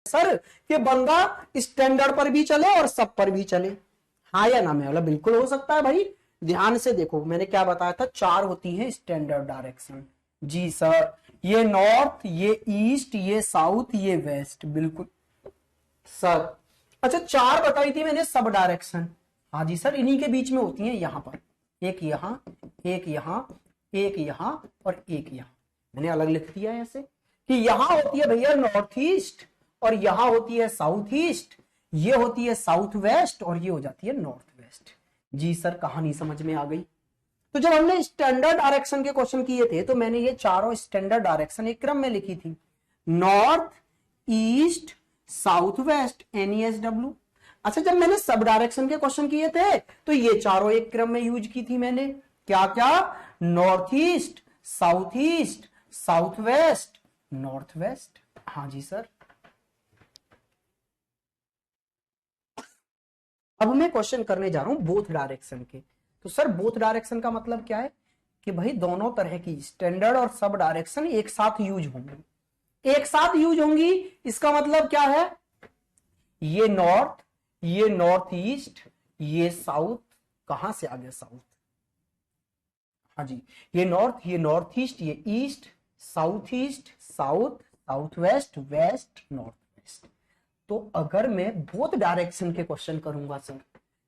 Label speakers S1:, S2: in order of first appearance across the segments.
S1: Sir कि बंदा standard पर भी चले और सब पर भी चले, हाँ या ना में वाला बिल्कुल हो सकता है भाई। ध्यान से देखो मैंने क्या बताया था, 4 होती है स्टैंडर्ड डायरेक्शन। जी सर, ये नॉर्थ, ये ईस्ट, ये साउथ, ये वेस्ट, बिल्कुल सर। अच्छा 4 बताई थी मैंने सब डायरेक्शन, हाँ जी सर, इन्हीं के बीच में होती है, यहां पर एक, यहां एक, यहां एक, यहां और एक यहां। मैंने अलग लिख दिया है ऐसे कि यहां होती है भैया नॉर्थ ईस्ट और यहां होती है साउथ ईस्ट, ये होती है साउथ वेस्ट और ये हो जाती है नॉर्थ वेस्ट। जी सर, कहानी समझ में आ गई। तो जब हमने स्टैंडर्ड डायरेक्शन के क्वेश्चन किए थे तो मैंने ये चारों स्टैंडर्ड डायरेक्शन एक क्रम में लिखी थी, north, east, south west, NESW। अच्छा जब मैंने सब डायरेक्शन के क्वेश्चन किए थे तो ये चारों एक क्रम में यूज की थी मैंने, क्या क्या, north east, south east, south west, north waste. हाँ जी सर। अब मैं क्वेश्चन करने जा रहा हूं बोथ डायरेक्शन के। तो सर बोथ डायरेक्शन का मतलब क्या है कि भाई दोनों तरह की स्टैंडर्ड और सब डायरेक्शन एक साथ यूज होंगी, एक साथ यूज होंगी। इसका मतलब क्या है, ये नॉर्थ, ये नॉर्थ ईस्ट, ये साउथ, कहां से आ गया साउथ, हाँ जी, ये नॉर्थ, ये नॉर्थ ईस्ट, ये east, east, south, south west, west, north west. तो अगर मैं बोथ डायरेक्शन के क्वेश्चन करूंगा सर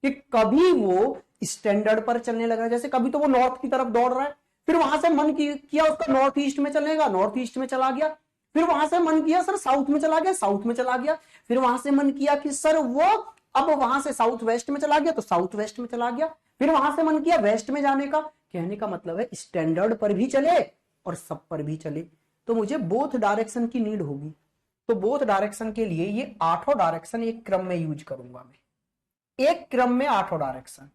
S1: कि कभी वो स्टैंडर्ड पर चलने लगा, जैसे कभी तो वो नॉर्थ की तरफ दौड़ रहा है, फिर वहां से मन किया उसका नॉर्थ ईस्ट में चलेगा, नॉर्थ ईस्ट में चला गया, फिर वहां से मन किया सर साउथ में चला गया, साउथ में चला गया, फिर वहां से मन किया कि सर वो अब वहां से साउथ वेस्ट में चला गया तो साउथ वेस्ट में चला गया, फिर वहां से मन किया वेस्ट में जाने का। कहने का मतलब है स्टैंडर्ड पर भी चले और सब पर भी चले, तो मुझे बोथ डायरेक्शन की नीड होगी। तो बोथ डायरेक्शन के लिए ये 8 डायरेक्शन एक क्रम में यूज करूंगा मैं, एक क्रम में 8 डायरेक्शन।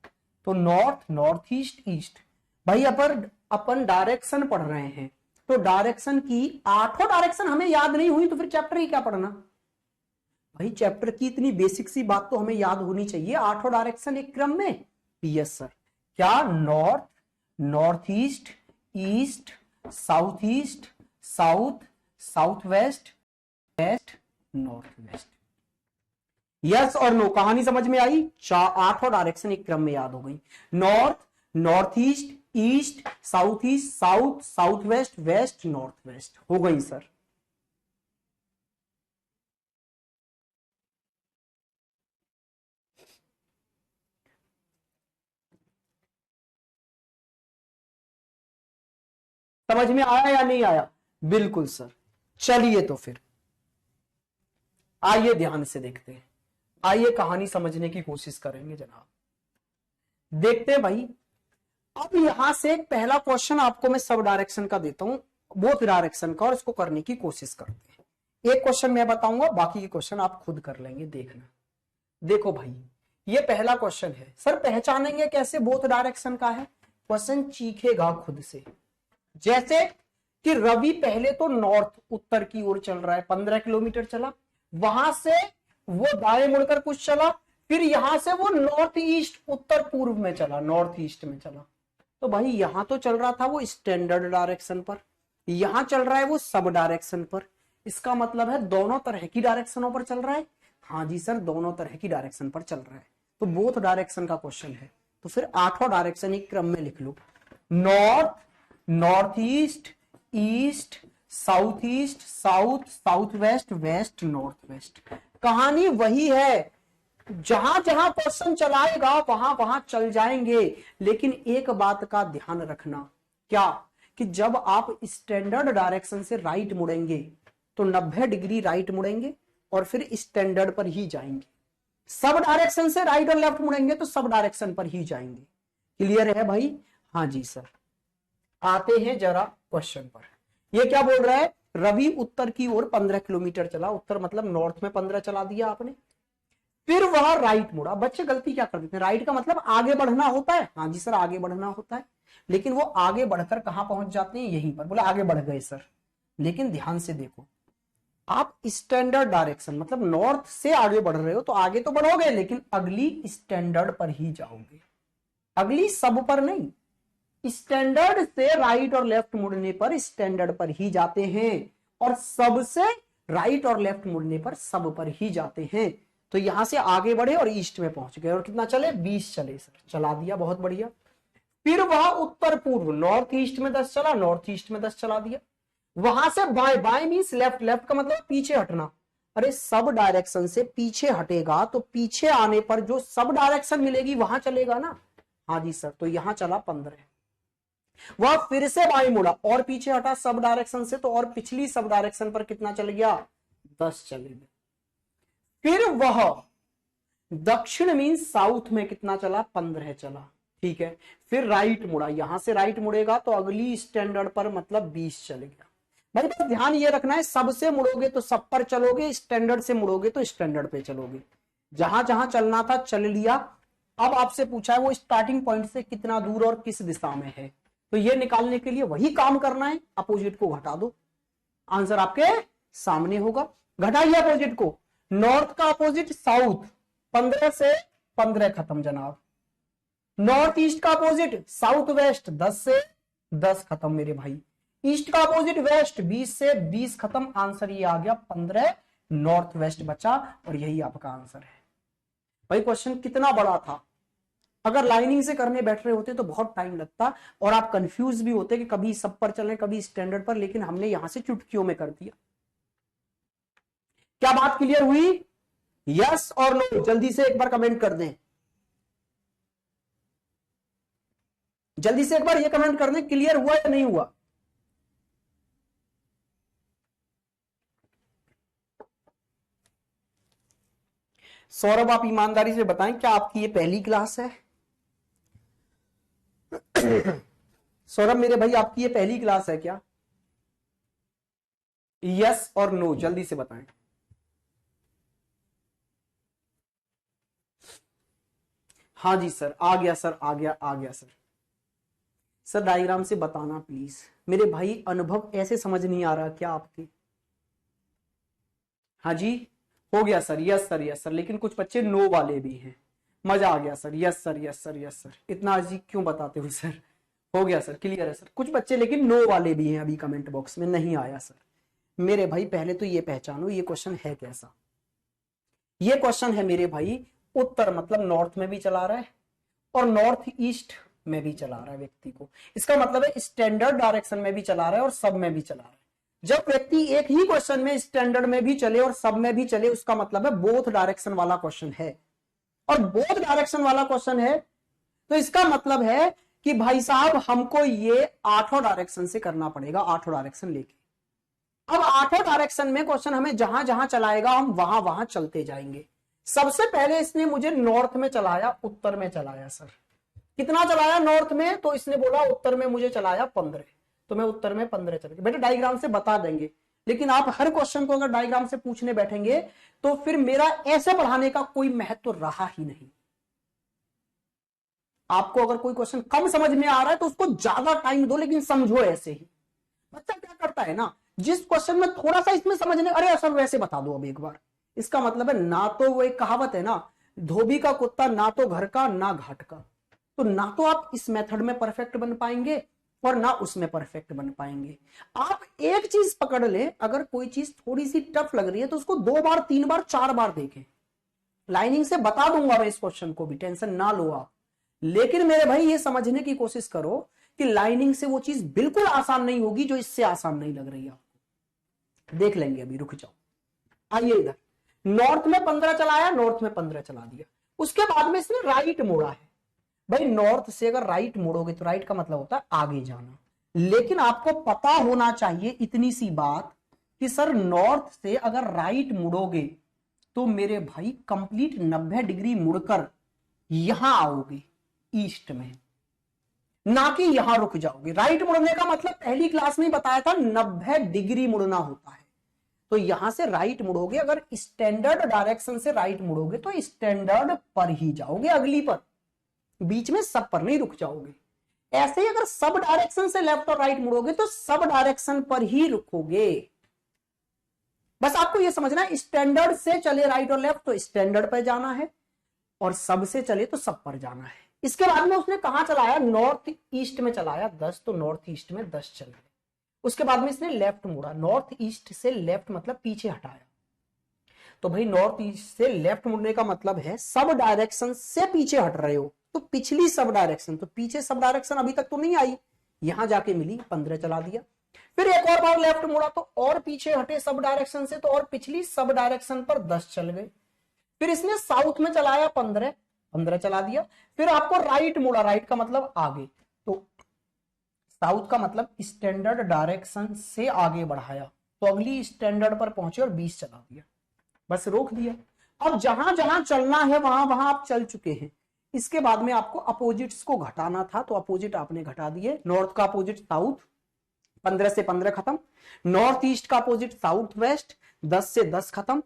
S1: तो नॉर्थ, नॉर्थ ईस्ट, ईस्ट, भाई अपन डायरेक्शन पढ़ रहे हैं तो डायरेक्शन की 8 डायरेक्शन हमें याद नहीं हुई तो फिर चैप्टर ही क्या पढ़ना भाई। चैप्टर की इतनी बेसिक सी बात तो हमें याद होनी चाहिए, 8 डायरेक्शन एक क्रम में। यस सर, क्या, north, north east, east, south east, south, south west, west, north west. Yes और नो, कहानी समझ में आई। 8 डायरेक्शन एक क्रम में याद हो गई, north, north east, east, south east, south, south west, west, north west, हो गई सर। समझ में आया या नहीं आया? बिल्कुल सर। चलिए तो फिर आइए ध्यान से देखते हैं, आइए कहानी समझने की कोशिश करेंगे जनाब। देखते हैं भाई, अब यहां से एक पहला क्वेश्चन आपको मैं सब डायरेक्शन का देता हूं, बोथ डायरेक्शन का, और इसको करने की कोशिश करते हैं। एक क्वेश्चन मैं बताऊंगा, बाकी के क्वेश्चन आप खुद कर लेंगे, देखना। देखो भाई, ये पहला क्वेश्चन है, सर पहचानेंगे कैसे बोथ डायरेक्शन का है? क्वेश्चन चीखेगा खुद से। जैसे कि रवि पहले तो नॉर्थ, उत्तर की ओर चल रहा है, 15 किलोमीटर चला, वहां से वो दाएं मुड़कर कुछ चला, फिर यहां से वो नॉर्थ ईस्ट, उत्तर पूर्व में चला, नॉर्थ ईस्ट में चला। तो भाई यहां तो चल रहा था वो स्टैंडर्ड डायरेक्शन पर, यहां चल रहा है वो सब डायरेक्शन पर। इसका मतलब है दोनों तरह की डायरेक्शनों पर चल रहा है। हाँ जी सर, दोनों तरह की डायरेक्शन पर चल रहा है, तो बोथ डायरेक्शन का क्वेश्चन है। तो फिर 8 डायरेक्शन एक क्रम में लिख लो, north, north east, east, south east, south, south west, west, north west. कहानी वही है, जहां जहां क्वेश्चन चलाएगा वहां वहां चल जाएंगे, लेकिन एक बात का ध्यान रखना, क्या, कि जब आप स्टैंडर्ड डायरेक्शन से राइट मुड़ेंगे तो 90 डिग्री राइट मुड़ेंगे और फिर स्टैंडर्ड पर ही जाएंगे। सब डायरेक्शन से राइट और लेफ्ट मुड़ेंगे तो सब डायरेक्शन पर ही जाएंगे। क्लियर है भाई? हाँ जी सर। आते हैं जरा क्वेश्चन पर। ये क्या बोल रहा है, रवि उत्तर की ओर 15 किलोमीटर चला, उत्तर मतलब नॉर्थ में 15 चला दिया आपने, फिर वह राइट मुड़ा। बच्चे गलती क्या कर देते हैं, राइट का मतलब आगे बढ़ना होता है, हाँ जी सर आगे बढ़ना होता है, लेकिन वो आगे बढ़कर कहां पहुंच जाते हैं, यहीं पर, बोले आगे बढ़ गए सर। लेकिन ध्यान से देखो, आप स्टैंडर्ड डायरेक्शन मतलब नॉर्थ से आगे बढ़ रहे हो तो आगे तो बढ़ोगे, लेकिन अगली स्टैंडर्ड पर ही जाओगे, अगली सब पर नहीं। स्टैंडर्ड से राइट और लेफ्ट मुड़ने पर स्टैंडर्ड पर ही जाते हैं, और सबसे राइट और लेफ्ट मुड़ने पर सब पर ही जाते हैं। तो यहां से आगे बढ़े और ईस्ट में पहुंच गए और कितना चले 20 चले सर, चला दिया, बहुत बढ़िया। फिर वह उत्तर पूर्व नॉर्थ ईस्ट में 10 चला, नॉर्थ ईस्ट में 10 चला दिया। वहां से बाएं, बाएं मींस लेफ्ट, लेफ्ट का मतलब पीछे हटना। अरे सब डायरेक्शन से पीछे हटेगा तो पीछे आने पर जो सब डायरेक्शन मिलेगी वहां चलेगा ना। हाँ जी सर, तो यहां चला 15। वह फिर से बाएं मुड़ा और पीछे हटा सब डायरेक्शन से, तो और पिछली सब डायरेक्शन पर कितना चल गया 10 चले गए। फिर वह दक्षिण मींस साउथ में कितना चला 15 चला, ठीक है। फिर राइट मुड़ा, यहां से राइट मुड़ेगा तो अगली स्टैंडर्ड पर मतलब 20 चले गया। भाई बस ध्यान ये रखना है, सबसे मुड़ोगे तो सब पर चलोगे, स्टैंडर्ड से मुड़ोगे तो स्टैंडर्ड पे चलोगे। जहां जहां चलना था चल लिया। अब आपसे पूछा है वो स्टार्टिंग पॉइंट से कितना दूर और किस दिशा में है, तो ये निकालने के लिए वही काम करना है, अपोजिट को घटा दो, आंसर आपके सामने होगा। घटाइए अपोजिट को, नॉर्थ का अपोजिट साउथ, 15 से 15 खत्म जनाब। नॉर्थ ईस्ट का अपोजिट साउथ वेस्ट, 10 से 10 खत्म मेरे भाई। ईस्ट का अपोजिट वेस्ट, 20 से 20 खत्म। आंसर ये आ गया 15, नॉर्थ वेस्ट बचा और यही आपका आंसर है। भाई क्वेश्चन कितना बड़ा था, अगर लाइनिंग से करने बैठ रहे होते तो बहुत टाइम लगता और आप कंफ्यूज भी होते कि कभी सब पर चलें कभी स्टैंडर्ड पर, लेकिन हमने यहां से चुटकियों में कर दिया। क्या बात क्लियर हुई? यस और नो जल्दी से एक बार कमेंट कर दें, जल्दी से एक बार ये कमेंट कर दें क्लियर हुआ या नहीं हुआ। सौरभ आप ईमानदारी से बताएं क्या आपकी ये पहली क्लास है? सौरभ मेरे भाई आपकी ये पहली क्लास है क्या? यस और नो जल्दी से बताएं। हाँ जी सर आ गया, सर आ गया, आ गया सर। सर डायग्राम से बताना प्लीज मेरे भाई, अनुभव ऐसे समझ नहीं आ रहा क्या आपके? हाँ जी हो गया sir, yes sir, yes sir, लेकिन कुछ बच्चे नो वाले भी हैं। मजा आ गया sir, yes sir, yes sir, yes sir. इतना अजीब क्यों बताते हो सर? हो गया सर, क्लियर है सर। कुछ बच्चे लेकिन नो वाले भी हैं, अभी कमेंट बॉक्स में नहीं आया सर। मेरे भाई पहले तो ये पहचानो ये क्वेश्चन है कैसा। ये क्वेश्चन है मेरे भाई उत्तर मतलब नॉर्थ में भी चला रहा है और नॉर्थ ईस्ट में भी चला रहा है व्यक्ति को। इसका मतलब है स्टैंडर्ड डायरेक्शन में भी चला रहा है और सब में भी चला रहा है। जब व्यक्ति एक ही क्वेश्चन में स्टैंडर्ड में भी चले और सब में भी चले, उसका मतलब है बोथ डायरेक्शन वाला क्वेश्चन है। और बोथ डायरेक्शन वाला क्वेश्चन है तो इसका मतलब है कि भाई साहब हमको ये 8 डायरेक्शन से करना पड़ेगा, 8 डायरेक्शन लेके। अब 8 डायरेक्शन में क्वेश्चन हमें जहां जहां चलाएगा हम वहां वहां चलते जाएंगे। सबसे पहले इसने मुझे नॉर्थ में चलाया, उत्तर में चलाया सर। कितना चलाया नॉर्थ में? तो इसने बोला उत्तर में मुझे चलाया 15, तो मैं उत्तर में 15 चल गया। बेटा डायग्राम से बता देंगे, लेकिन आप हर क्वेश्चन को अगर डायग्राम से पूछने बैठेंगे तो फिर मेरा ऐसे पढ़ाने का कोई महत्व रहा ही नहीं। आपको अगर कोई क्वेश्चन कम समझ में आ रहा है तो उसको ज्यादा टाइम दो, लेकिन समझो ऐसे ही। बच्चा क्या करता है ना, जिस क्वेश्चन में थोड़ा सा इसमें समझने, अरे सर वैसे बता दो अब एक बार। इसका मतलब है ना, तो वो एक कहावत है ना, धोबी का कुत्ता ना तो घर का ना घाट का। तो ना तो आप इस मेथड में परफेक्ट बन पाएंगे और ना उसमें परफेक्ट बन पाएंगे। आप एक चीज पकड़ ले, अगर कोई चीज थोड़ी सी टफ लग रही है तो उसको 2 बार 3 बार 4 बार देखें। लाइनिंग से बता दूंगा मैं इस क्वेश्चन को भी, टेंशन ना लो आप। लेकिन मेरे भाई ये समझने की कोशिश करो कि लाइनिंग से वो चीज बिल्कुल आसान नहीं होगी जो इससे आसान नहीं लग रही है आपको। देख लेंगे अभी, रुक जाओ। आइए इधर, नॉर्थ में 15 चलाया, नॉर्थ में 15 चला दिया। उसके बाद में इसने राइट मोड़ा है। भाई नॉर्थ से अगर राइट मोड़ोगे तो राइट का मतलब होता है आगे जाना। लेकिन आपको पता होना चाहिए इतनी सी बात कि सर नॉर्थ से अगर राइट मुड़ोगे तो मेरे भाई कंप्लीट 90 डिग्री मुड़कर यहां आओगे ईस्ट में, ना कि यहां रुक जाओगे। राइट मुड़ने का मतलब पहली क्लास में बताया था 90 डिग्री मुड़ना होता है। तो यहां से राइट मुड़ोगे, अगर स्टैंडर्ड डायरेक्शन से राइट मुड़ोगे तो स्टैंडर्ड पर ही जाओगे, अगली पर, बीच में सब पर नहीं रुक जाओगे। ऐसे ही अगर सब डायरेक्शन से लेफ्ट और राइट मुड़ोगे तो सब डायरेक्शन पर ही रुकोगे। बस आपको यह समझना है, स्टैंडर्ड से चले राइट और लेफ्ट तो स्टैंडर्ड पर जाना है, और सब से चले तो सब पर जाना है। इसके बाद में उसने कहां चलाया? नॉर्थ ईस्ट में चलाया 10, तो नॉर्थ ईस्ट में 10 चल गए। उसके बाद में इसने लेफ्ट मुड़ा, नॉर्थ ईस्ट से लेफ्ट मतलब पीछे हटाया। तो भाई नॉर्थ ईस्ट से लेफ्ट मुड़ने का मतलब है सब डायरेक्शन से पीछे हट रहे हो, तो पिछली सब डायरेक्शन, तो पीछे सब डायरेक्शन अभी तक तो नहीं आई, यहां जाके मिली, 15 चला दिया। फिर एक और बार लेफ्ट मुड़ा तो और पीछे हटे सब डायरेक्शन से, तो और पिछली सब डायरेक्शन पर 10 चल गए। फिर इसने साउथ में चलाया 15 चला दिया। फिर आपको राइट मुड़ा, राइट का मतलब आगे, तो साउथ का मतलब स्टैंडर्ड डायरेक्शन से आगे बढ़ाया, तो अगली स्टैंडर्ड पर पहुंचे और 20 चला दिया, बस रोक दिया। अब जहां जहां चलना है वहां वहां आप चल चुके हैं। इसके बाद में आपको अपोजिट्स को घटाना था, तो अपोजिट आपने घटा दिए। नॉर्थ का अपोजिट साउथ, 15 से 15 खत्म। नॉर्थ ईस्ट का अपोजिट साउथ वेस्ट, 10 से 10 खत्म।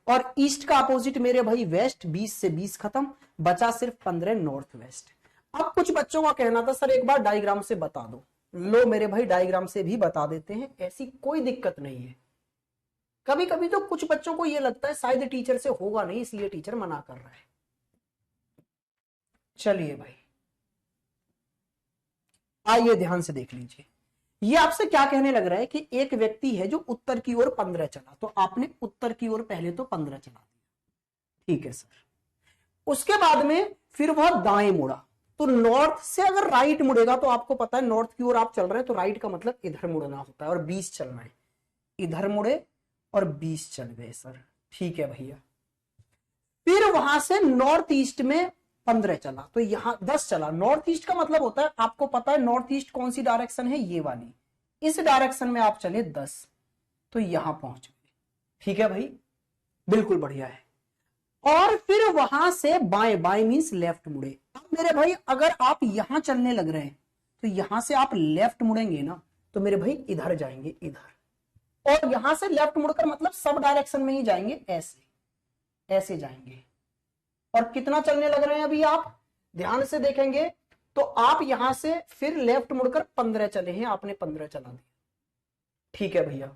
S1: और ईस्ट का अपोजिट मेरे भाई वेस्ट, 20 से 20 खत्म, बचा सिर्फ 15 नॉर्थ वेस्ट। अब कुछ बच्चों का कहना था सर एक बार डायग्राम से बता दो, लो मेरे भाई डायग्राम से भी बता देते हैं, ऐसी कोई दिक्कत नहीं है। कभी कभी तो कुछ बच्चों को यह लगता है शायद टीचर से होगा नहीं, इसलिए टीचर मना कर रहा है। चलिए भाई आइए ध्यान से देख लीजिए, ये आपसे क्या कहने लग रहा है कि एक व्यक्ति है जो उत्तर की ओर 15 चला, तो आपने उत्तर की ओर पहले तो 15 चला दिया, ठीक है सर। उसके बाद में फिर वह दाएं मुड़ा, तो नॉर्थ से अगर राइट मुड़ेगा तो आपको पता है नॉर्थ की ओर आप चल रहे हैं, तो राइट का मतलब इधर मुड़ना होता है और 20 चलना है। इधर मुड़े और 20 चल गए सर, ठीक है भैया। फिर वहां से नॉर्थ ईस्ट में 15 चला, तो यहां 10 चला। नॉर्थ ईस्ट का मतलब होता है, आपको पता है नॉर्थ ईस्ट कौन सी डायरेक्शन है, ये वाली, इस डायरेक्शन में आप चले 10, तो यहां पहुंच गए, ठीक है भाई, बिल्कुल बढ़िया है। और फिर वहां से बाएं, बाएं मींस लेफ्ट मुड़े। अब मेरे भाई अगर आप यहां चलने लग रहे हैं तो यहां से आप लेफ्ट मुड़ेंगे ना, तो मेरे भाई इधर जाएंगे, इधर, और यहां से लेफ्ट मुड़कर मतलब सब डायरेक्शन में ही जाएंगे, ऐसे ऐसे जाएंगे। और कितना चलने लग रहे हैं अभी आप ध्यान से देखेंगे तो आप यहां से फिर लेफ्ट मुड़कर 15 चले हैं, आपने 15 चला दिया, ठीक है भैया।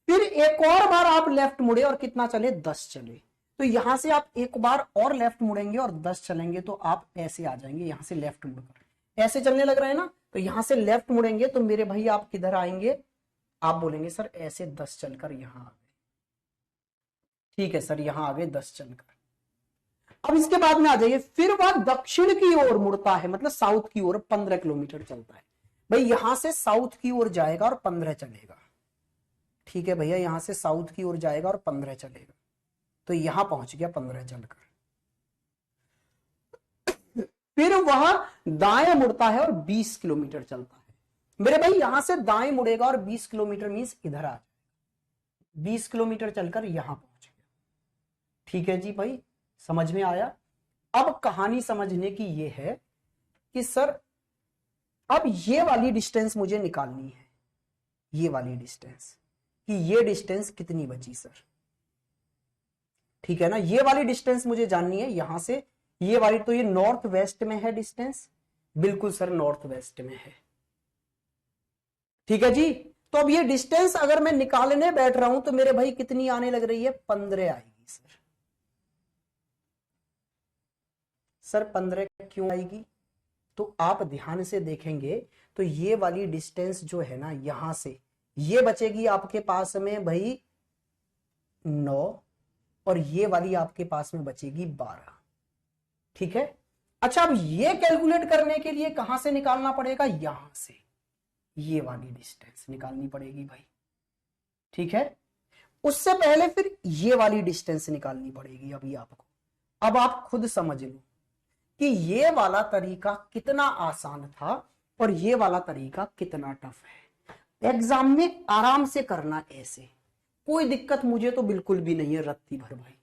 S1: फिर एक और बार आप लेफ्ट मुड़े और कितना चले, 10 चले, तो यहां से आप एक बार और लेफ्ट मुड़ेंगे और 10 चलेंगे, तो आप ऐसे आ जाएंगे, यहां से लेफ्ट मुड़कर ऐसे चलने लग रहे हैं ना, तो यहां से लेफ्ट मुड़ेंगे तो मेरे भाई आप किधर आएंगे, आप बोलेंगे सर ऐसे 10 चलकर यहां आ गए, ठीक है सर, यहां आ गए 10 चलकर। अब इसके बाद में आ जाइए, फिर वह दक्षिण की ओर मुड़ता है, मतलब साउथ की ओर 15 किलोमीटर चलता है। भाई यहां से साउथ की ओर जाएगा और 15 चलेगा, ठीक है भैया, यहां से साउथ की ओर जाएगा और 15 चलेगा, तो यहां पहुंच गया 15 चलकर। फिर वह दाएं मुड़ता है और 20 किलोमीटर चलता है। मेरे भाई यहां से दाएं मुड़ेगा और 20 किलोमीटर मींस इधर आ, 20 किलोमीटर चलकर यहां पहुंच गया, ठीक है जी भाई, समझ में आया। अब कहानी समझने की ये है कि सर अब ये वाली डिस्टेंस मुझे निकालनी है, ये वाली डिस्टेंस, कि ये डिस्टेंस कितनी बची सर, ठीक है ना, ये वाली डिस्टेंस मुझे जाननी है। यहां से ये वाली, तो ये नॉर्थ वेस्ट में है डिस्टेंस, बिल्कुल सर नॉर्थ वेस्ट में है, ठीक है जी। तो अब ये डिस्टेंस अगर मैं निकालने बैठ रहा हूं तो मेरे भाई कितनी आने लग रही है, 15 आएगी सर। सर 15 क्यों आएगी, तो आप ध्यान से देखेंगे तो ये वाली डिस्टेंस जो है ना, यहां से ये बचेगी आपके पास में भाई 9, और ये वाली आपके पास में बचेगी 12, ठीक है। अच्छा अब ये कैलकुलेट करने के लिए कहां से निकालना पड़ेगा, यहां से ये वाली डिस्टेंस निकालनी पड़ेगी भाई, ठीक है। उससे पहले फिर ये वाली डिस्टेंस निकालनी पड़ेगी अभी आपको। अब आप खुद समझ लो कि ये वाला तरीका कितना आसान था और ये वाला तरीका कितना टफ है। एग्जाम में आराम से करना, ऐसे कोई दिक्कत मुझे तो बिल्कुल भी नहीं है रत्ती भर भाई,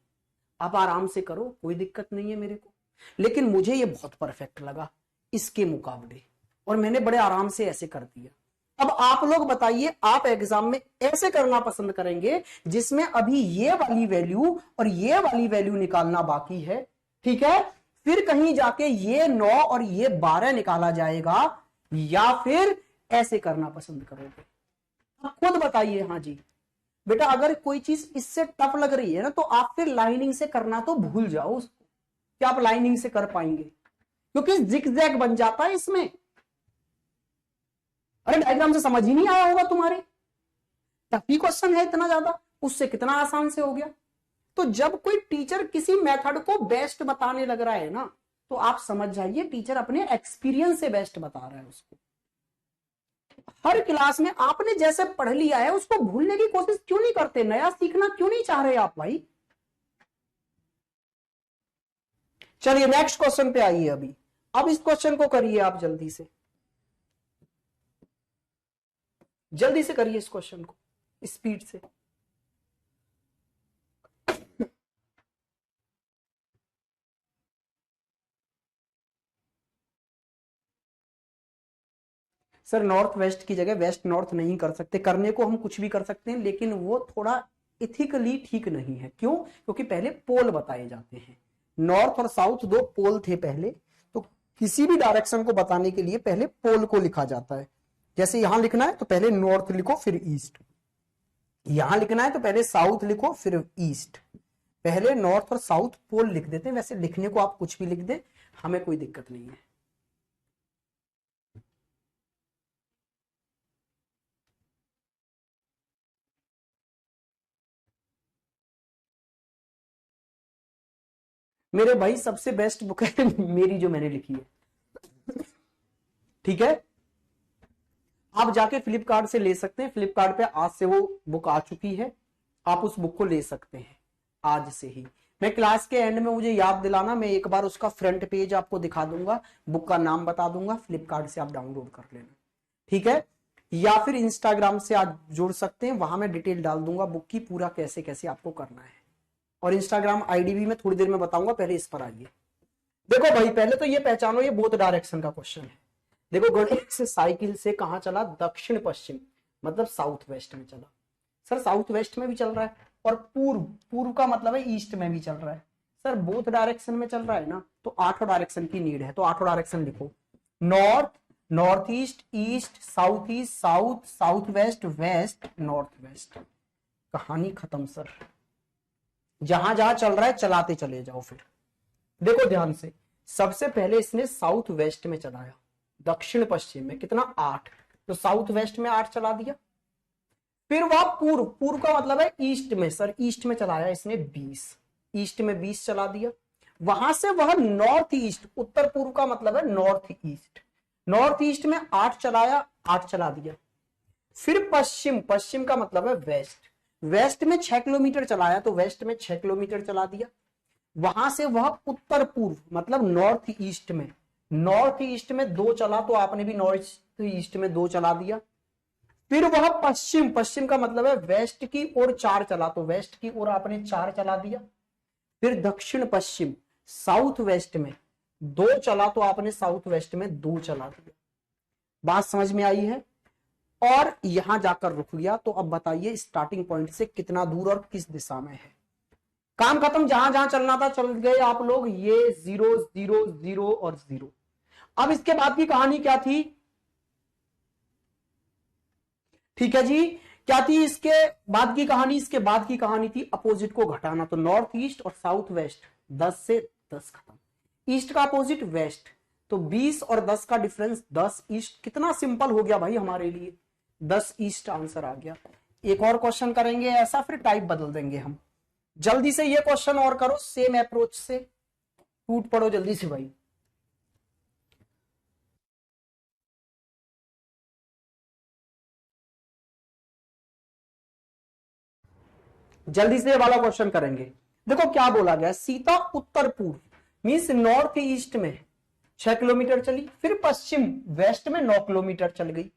S1: आप आराम से करो, कोई दिक्कत नहीं है मेरे को, लेकिन मुझे ये बहुत परफेक्ट लगा इसके मुकाबले, और मैंने बड़े आराम से ऐसे कर दिया। अब आप लोग बताइए, आप एग्जाम में ऐसे करना पसंद करेंगे जिसमें अभी ये वाली वैल्यू और ये वाली वैल्यू निकालना बाकी है, ठीक है, फिर कहीं जाके ये 9 और ये 12 निकाला जाएगा, या फिर ऐसे करना पसंद करोगे, आप खुद बताइए। हाँ जी बेटा, अगर कोई चीज इससे टफ लग रही है ना तो आप फिर लाइनिंग से करना तो भूल जाओ उसको, क्या आप लाइनिंग से कर पाएंगे, क्योंकि जिगजैग बन जाता है इसमें। अरे डायग्राम से समझ ही नहीं आया होगा तुम्हारे, टफ ही क्वेश्चन है इतना ज्यादा, उससे कितना आसान से हो गया। तो जब कोई टीचर किसी मेथड को बेस्ट बताने लग रहा है ना, तो आप समझ जाइए टीचर अपने एक्सपीरियंस से बेस्ट बता रहा है उसको। हर क्लास में आपने जैसे पढ़ लिया है उसको भूलने की कोशिश क्यों नहीं करते, नया सीखना क्यों नहीं चाह रहे आप भाई। चलिए नेक्स्ट क्वेश्चन पे आइए अभी। अब इस क्वेश्चन को करिए आप जल्दी से करिए इस क्वेश्चन को स्पीड से। सर नॉर्थ वेस्ट की जगह वेस्ट नॉर्थ नहीं कर सकते, करने को हम कुछ भी कर सकते हैं लेकिन वो थोड़ा इथिकली ठीक नहीं है। क्यों? क्योंकि पहले पोल बताए जाते हैं, नॉर्थ और साउथ दो पोल थे पहले, तो किसी भी डायरेक्शन को बताने के लिए पहले पोल को लिखा जाता है। जैसे यहां लिखना है तो पहले नॉर्थ लिखो फिर ईस्ट, यहां लिखना है तो पहले साउथ लिखो फिर ईस्ट, पहले नॉर्थ और साउथ पोल लिख देते हैं। वैसे लिखने को आप कुछ भी लिख दे, हमें कोई दिक्कत नहीं है। मेरे भाई सबसे बेस्ट बुक है मेरी जो मैंने लिखी है, ठीक है। आप जाके फ्लिपकार्ट से ले सकते हैं, फ्लिपकार्ट पे आज से वो बुक आ चुकी है, आप उस बुक को ले सकते हैं आज से ही। मैं क्लास के एंड में मुझे याद दिलाना, मैं एक बार उसका फ्रंट पेज आपको दिखा दूंगा, बुक का नाम बता दूंगा, फ्लिपकार्ट से आप डाउनलोड कर लेना, ठीक है। या फिर इंस्टाग्राम से आप जुड़ सकते हैं, वहां मैं डिटेल डाल दूंगा बुक की, पूरा कैसे कैसे आपको करना है। और इंस्टाग्राम आईडी भी मैं थोड़ी देर में बताऊंगा, पहले इस पर आइए। देखो भाई पहले तो ये पहचानो, ये बोथ डायरेक्शन का क्वेश्चन है। देखो गणित से साइकिल से कहां चला, दक्षिण पश्चिम, मतलब साउथ वेस्ट में चला। सर साउथ वेस्ट में भी चल रहा है, और पूर्व, पूर्व का मतलब है ईस्ट में भी चल रहा है। सर बोथ डायरेक्शन में चल रहा है ना, तो 8 डायरेक्शन की नीड है, तो 8 डायरेक्शन लिखो, north, north east, east, south east, south, south west, west, north west. कहानी खत्म सर, जहां जहां चल रहा है चलाते चले जाओ। फिर देखो ध्यान से, सबसे पहले इसने साउथ वेस्ट में चलाया, दक्षिण पश्चिम में कितना 8, तो साउथ वेस्ट में 8 चला दिया। फिर वह पूर्व, पूर्व का मतलब है ईस्ट में, सर ईस्ट में चलाया इसने 20, ईस्ट में 20 चला दिया। वहां से वह नॉर्थ ईस्ट, उत्तर पूर्व का मतलब है नॉर्थ ईस्ट, नॉर्थ ईस्ट में 8 चलाया, 8 चला दिया। फिर पश्चिम, पश्चिम का मतलब है वेस्ट, वेस्ट में 6 किलोमीटर चलाया, तो वेस्ट में 6 किलोमीटर चला दिया। वहां से वह उत्तर पूर्व मतलब नॉर्थ ईस्ट में, नॉर्थ ईस्ट में 2 चला, तो आपने भी नॉर्थ ईस्ट में 2 चला दिया। फिर वह पश्चिम, पश्चिम का मतलब है वेस्ट की ओर 4 चला, तो वेस्ट की ओर आपने 4 चला दिया। फिर दक्षिण पश्चिम, साउथ वेस्ट में 2 चला, तो आपने साउथ वेस्ट में 2 चला दिया। बात समझ में आई है? और यहां जाकर रुक गया, तो अब बताइए स्टार्टिंग पॉइंट से कितना दूर और किस दिशा में है। काम खत्म, जहां जहां चलना था चल गए आप लोग, ये 0 0 0 और 0। अब इसके बाद की कहानी क्या थी, ठीक है जी, क्या थी इसके बाद की कहानी? इसके बाद की कहानी थी अपोजिट को घटाना, तो नॉर्थ ईस्ट और साउथ वेस्ट 10 से 10 खत्म, ईस्ट का अपोजिट वेस्ट, तो 20 और 10 का डिफरेंस 10 ईस्ट। कितना सिंपल हो गया भाई हमारे लिए, 10 ईस्ट आंसर आ गया। एक और क्वेश्चन करेंगे ऐसा, फिर टाइप बदल देंगे हम। जल्दी से ये क्वेश्चन और करो, सेम अप्रोच से, टूट पड़ो जल्दी से भाई। जल्दी से ये वाला क्वेश्चन करेंगे। देखो क्या बोला गया, सीता उत्तर पूर्व मीन्स नॉर्थ ईस्ट में 6 किलोमीटर चली, फिर पश्चिम वेस्ट में 9 किलोमीटर चल गई।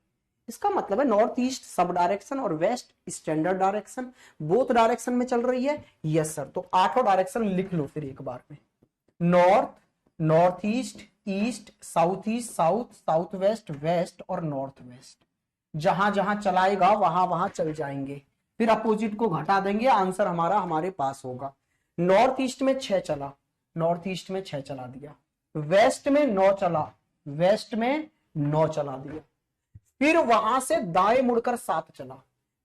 S1: इसका मतलब है नॉर्थ ईस्ट सब डायरेक्शन और west standard direction, both direction में चल रही है। यस सर, तो 8 डायरेक्शन लिख लो फिर एक बार में, north, north east, east, south east, south, south west, west और नॉर्थ वेस्ट। जहां जहां चलाएगा वहां वहां चल जाएंगे, फिर अपोजिट को घटा देंगे, आंसर हमारा हमारे पास होगा। नॉर्थ ईस्ट में 6 चला, नॉर्थ ईस्ट में 6 चला दिया, वेस्ट में 9 चला, वेस्ट में 9 चला दिया। फिर वहां से दाएं मुड़कर 7 चला,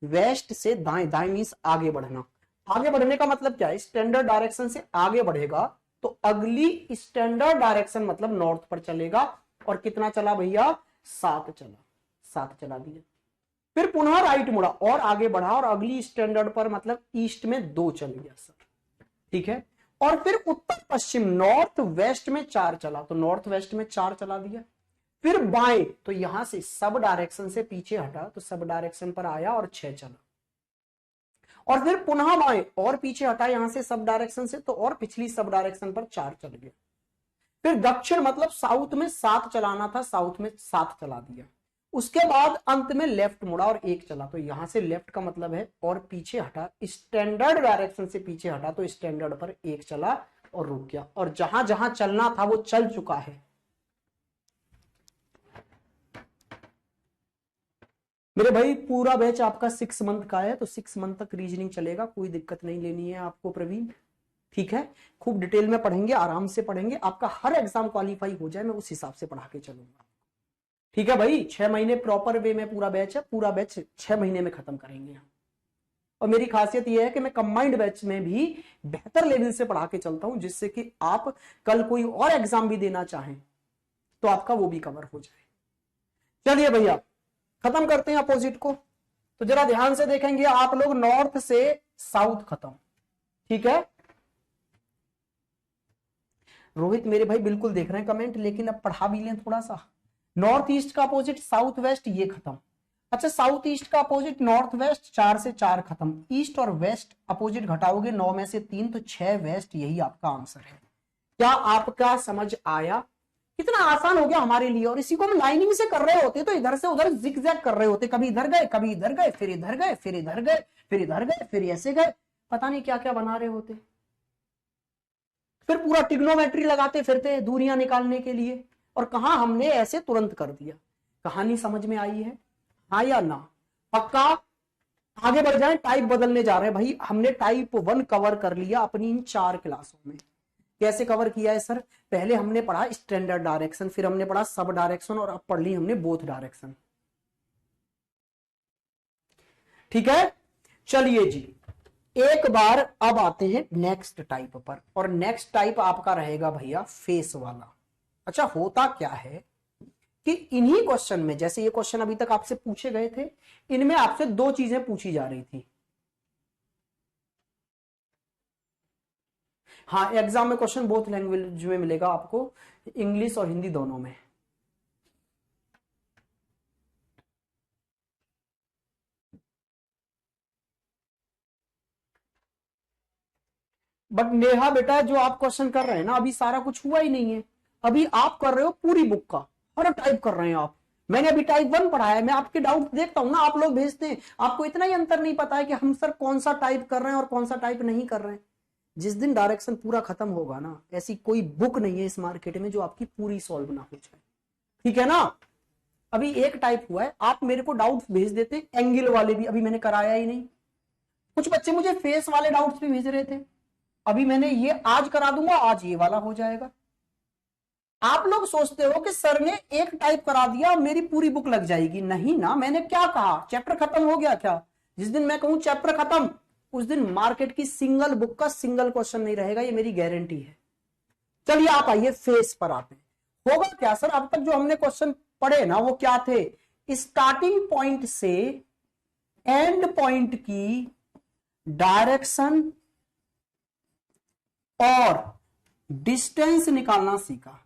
S1: वेस्ट से दाएं, दाएं मीन्स आगे बढ़ना। आगे बढ़ने का मतलब क्या है, स्टैंडर्ड डायरेक्शन से आगे बढ़ेगा, तो अगली स्टैंडर्ड डायरेक्शन मतलब नॉर्थ पर चलेगा। और कितना चला भैया, 7 चला, 7 चला दिया। फिर पुनः राइट मुड़ा और आगे बढ़ा और अगली स्टैंडर्ड पर मतलब ईस्ट में 2 चल गया सर, ठीक है। और फिर उत्तर पश्चिम नॉर्थ वेस्ट में 4 चला, तो नॉर्थ वेस्ट में 4 चला दिया। फिर बाएं, तो यहां से सब डायरेक्शन से पीछे हटा तो सब डायरेक्शन पर आया और 6 चला। और फिर पुनः बाएं और पीछे हटा यहां से सब डायरेक्शन से, तो और पिछली सब डायरेक्शन पर 4 चल गया। फिर दक्षिण मतलब साउथ में 7 चलाना था, साउथ में 7 चला दिया। उसके बाद अंत में लेफ्ट मुड़ा और 1 चला, तो यहां से लेफ्ट का मतलब है और पीछे हटा, स्टैंडर्ड डायरेक्शन से पीछे हटा तो स्टैंडर्ड पर 1 चला और रुक गया। और जहां जहां चलना था वो चल चुका है। मेरे भाई पूरा बैच आपका 6 मंथ का है, तो 6 मंथ तक रीजनिंग चलेगा, कोई दिक्कत नहीं लेनी है आपको प्रवीण, ठीक है। खूब डिटेल में पढ़ेंगे, आराम से पढ़ेंगे, आपका हर एग्जाम क्वालिफाई हो जाए मैं उस हिसाब से पढ़ा के चलूंगा, ठीक है भाई। 6 महीने प्रॉपर वे में पूरा बैच है, पूरा बैच 6 महीने में खत्म करेंगे हम। और मेरी खासियत यह है कि मैं कंबाइंड बैच में भी बेहतर लेवल से पढ़ा के चलता हूं, जिससे कि आप कल कोई और एग्जाम भी देना चाहें तो आपका वो भी कवर हो जाए। चलिए भैया खत्म करते हैं अपोजिट को। तो जरा ध्यान से देखेंगे आप लोग, नॉर्थ से साउथ खत्म, ठीक है। रोहित मेरे भाई बिल्कुल देख रहे हैं कमेंट, लेकिन अब पढ़ा भी लें थोड़ा सा। नॉर्थ ईस्ट का अपोजिट साउथ वेस्ट, ये खत्म। अच्छा साउथ ईस्ट का अपोजिट नॉर्थ वेस्ट, 4 से 4 खत्म। ईस्ट और वेस्ट अपोजिट घटाओगे 9 में से 3 तो 6 वेस्ट, यही आपका आंसर है। क्या आपका समझ आया? कितना आसान हो गया हमारे लिए। और इसी को हम लाइनिंग से कर रहे होते तो इधर से उधर जिगजैग कर रहे होते, कभी इधर गए, कभी इधर गए, फिर इधर गए, फिर इधर गए, फिर इधर गए, फिर ऐसे गए, पता नहीं क्या क्या बना रहे होते। फिर पूरा ट्रिग्नोमेट्री लगाते फिरते दूरियां निकालने के लिए, और कहा हमने ऐसे तुरंत कर दिया। कहानी समझ में आई है, हाँ या ना? पक्का? आगे बढ़ जाए, टाइप बदलने जा रहे हैं भाई। हमने टाइप 1 कवर कर लिया अपनी इन 4 क्लासों में। कैसे कवर किया है सर? पहले हमने पढ़ा स्टैंडर्ड डायरेक्शन, फिर हमने पढ़ा सब डायरेक्शन, और अब पढ़ ली हमने बोथ डायरेक्शन, ठीक है। चलिए जी एक बार अब आते हैं नेक्स्ट टाइप पर, और नेक्स्ट टाइप आपका रहेगा भैया फेस वाला। अच्छा होता क्या है कि इन्हीं क्वेश्चन में, जैसे ये क्वेश्चन अभी तक आपसे पूछे गए थे, इनमें आपसे 2 चीजें पूछी जा रही थी। हाँ एग्जाम में क्वेश्चन बोथ लैंग्वेज में मिलेगा आपको, इंग्लिश और हिंदी दोनों में। बट नेहा बेटा जो आप क्वेश्चन कर रहे हैं ना, अभी सारा कुछ हुआ ही नहीं है। अभी आप कर रहे हो पूरी बुक का, हर टाइप कर रहे हैं आप। मैंने अभी टाइप 1 पढ़ा है, मैं आपके डाउट देखता हूं ना, आप लोग भेजते हैं, आपको इतना ही अंतर नहीं पता है कि हम सर कौन सा टाइप कर रहे हैं और कौन सा टाइप नहीं कर रहे हैं। जिस दिन डायरेक्शन पूरा खत्म होगा ना, ऐसी कोई बुक नहीं है इस मार्केट में जो आपकी पूरी सॉल्व ना हो जाए, ठीक है ना। अभी एक टाइप हुआ है, आप मेरे को डाउट भेज देते, एंगल वाले भी अभी मैंने कराया ही नहीं। कुछ बच्चे मुझे फेस वाले डाउट्स भी भेज रहे थे, अभी मैंने ये आज करा दूंगा, आज ये वाला हो जाएगा। आप लोग सोचते हो कि सर ने एक टाइप करा दिया मेरी पूरी बुक लग जाएगी, नहीं ना। मैंने क्या कहा, चैप्टर खत्म हो गया क्या? जिस दिन मैं कहूं चैप्टर खत्म, उस दिन मार्केट की सिंगल बुक का सिंगल क्वेश्चन नहीं रहेगा, ये मेरी गारंटी है। चलिए आप आइए फेस पर आते हैं। होगा क्या सर, अब तक जो हमने क्वेश्चन पढ़े ना वो क्या थे? स्टार्टिंग पॉइंट से एंड पॉइंट की डायरेक्शन और डिस्टेंस निकालना सीखा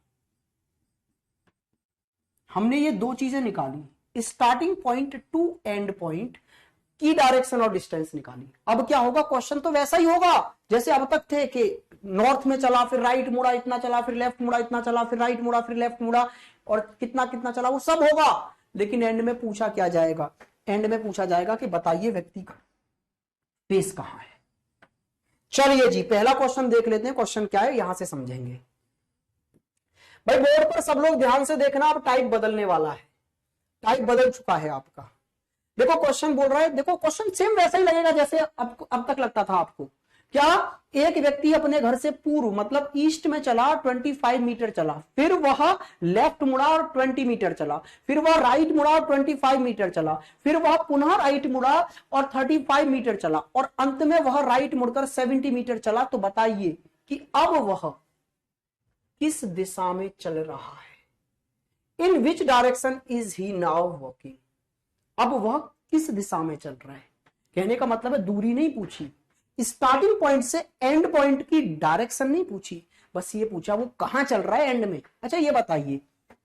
S1: हमने। ये 2 चीजें निकाली, starting point two and point की डायरेक्शन और डिस्टेंस निकाली। अब क्या होगा, क्वेश्चन तो वैसा ही होगा जैसे अब तक थे कि नॉर्थ में चला, फिर राइट मुड़ा, इतना चला, फिर लेफ्ट मुड़ा, इतना चला, फिर राइट मुड़ा, फिर लेफ्ट मुड़ा, और कितना कितना चला, वो सब होगा। लेकिन एंड में पूछा क्या जाएगा? एंड में पूछा जाएगा कि बताइए व्यक्ति का फेस कहां है। चलिए जी पहला क्वेश्चन देख लेते हैं, क्वेश्चन क्या है यहां से समझेंगे। भाई बोर्ड पर सब लोग ध्यान से देखना, अब टाइप बदलने वाला है, टाइप बदल चुका है आपका। देखो क्वेश्चन बोल रहा है, देखो क्वेश्चन सेम वैसा ही लगेगा जैसे अब तक लगता था आपको। क्या? एक व्यक्ति अपने घर से पूर्व मतलब ईस्ट में चला, 25 मीटर चला, फिर वह लेफ्ट मुड़ा और 20 मीटर चला, फिर वह राइट मुड़ा और 25 मीटर चला, फिर वह पुनः राइट मुड़ा और 35 मीटर चला, और अंत में वह राइट मुड़कर 70 मीटर चला। तो बताइए कि अब वह किस दिशा में चल रहा है? In which direction is he now walking? अब वह किस दिशा में चल रहा है। कहने का मतलब है दूरी नहीं पूछी, स्टार्टिंग पॉइंट से एंड पॉइंट की डायरेक्शन नहीं पूछी, बस ये पूछा वो कहां चल रहा है एंड में। अच्छा ये बताइए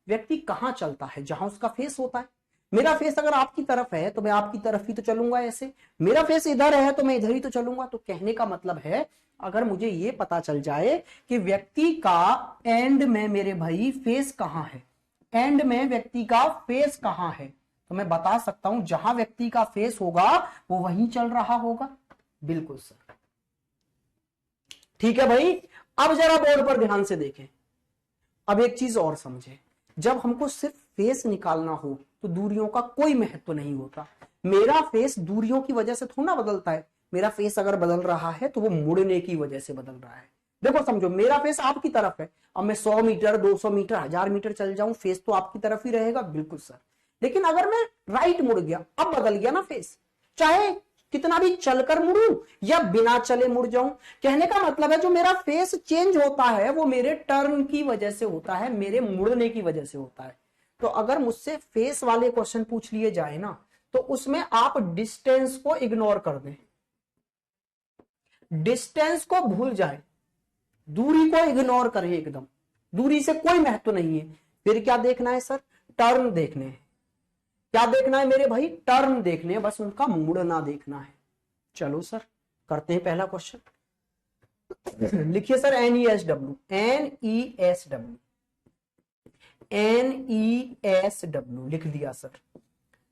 S1: व्यक्ति कहां चलता है, जहां उसका फेस होता है। मेरा फेस अगर आपकी तरफ है तो मैं आपकी तरफ ही तो चलूंगा, ऐसे मेरा फेस इधर है तो मैं इधर ही तो चलूंगा। तो कहने का मतलब है अगर मुझे ये पता चल जाए कि व्यक्ति का एंड में मेरे भाई फेस कहां है, एंड में व्यक्ति का फेस कहां है, तो मैं बता सकता हूं जहां व्यक्ति का फेस होगा वो वहीं चल रहा होगा। बिल्कुल सर, ठीक है भाई। अब जरा बोर्ड पर ध्यान से देखें। अब एक चीज और समझे, जब हमको सिर्फ फेस निकालना हो तो दूरियों का कोई महत्व नहीं होता। मेरा फेस दूरियों की वजह से थोड़ा ना बदलता है। मेरा फेस अगर बदल रहा है तो वो मुड़ने की वजह से बदल रहा है। देखो समझो, मेरा फेस आपकी तरफ है, अब मैं 100 मीटर 200 मीटर 1000 मीटर चल जाऊं फेस तो आपकी तरफ ही रहेगा। बिल्कुल सर, लेकिन अगर मैं राइट मुड़ गया, अब बदल गया ना फेस, चाहे कितना भी चलकर मुड़ूं या बिना चले मुड़ जाऊं। कहने का मतलब है जो मेरा फेस चेंज होता है वो मेरे टर्न की वजह से होता है, मेरे मुड़ने की वजह से होता है। तो अगर मुझसे फेस वाले क्वेश्चन पूछ लिए जाए ना तो उसमें आप डिस्टेंस को इग्नोर कर दें, डिस्टेंस को भूल जाए, दूरी को इग्नोर करें एकदम, दूरी से कोई महत्व नहीं है। फिर क्या देखना है सर, टर्न देखने हैं। क्या देखना है मेरे भाई, टर्न देखने हैं, बस उनका मुड़ना देखना है। चलो सर करते हैं पहला क्वेश्चन। लिखिए सर NESW, NESW, NESW लिख दिया सर।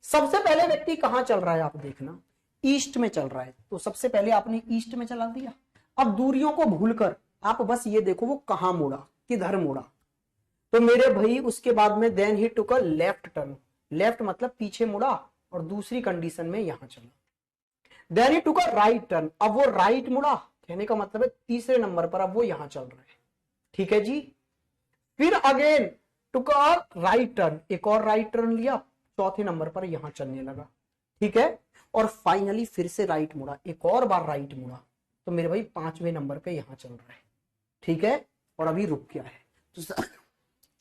S1: सबसे पहले व्यक्ति कहां चल रहा है आप देखना, ईस्ट में चल रहा है, तो सबसे पहले आपने ईस्ट में चला दिया। अब दूरियों को भूलकर आप बस ये देखो वो कहां मुड़ा, किधर मुड़ा। तो मेरे भाई उसके बाद में then he took a left turn, left मतलब पीछे मुड़ा और दूसरी कंडीशन में यहां चला। Then he took a right turn, अब वो राइट मुड़ा, कहने का मतलब है तीसरे नंबर पर अब वो यहां चल रहा है। ठीक है जी। फिर again took a right turn, एक और राइट टर्न लिया, चौथे नंबर पर यहां चलने लगा। ठीक है, और फाइनली फिर से राइट मुड़ा, एक और बार राइट मुड़ा, तो मेरे भाई पांचवें नंबर पे यहां चल रहा है। ठीक है, और अभी रुक गया है। तो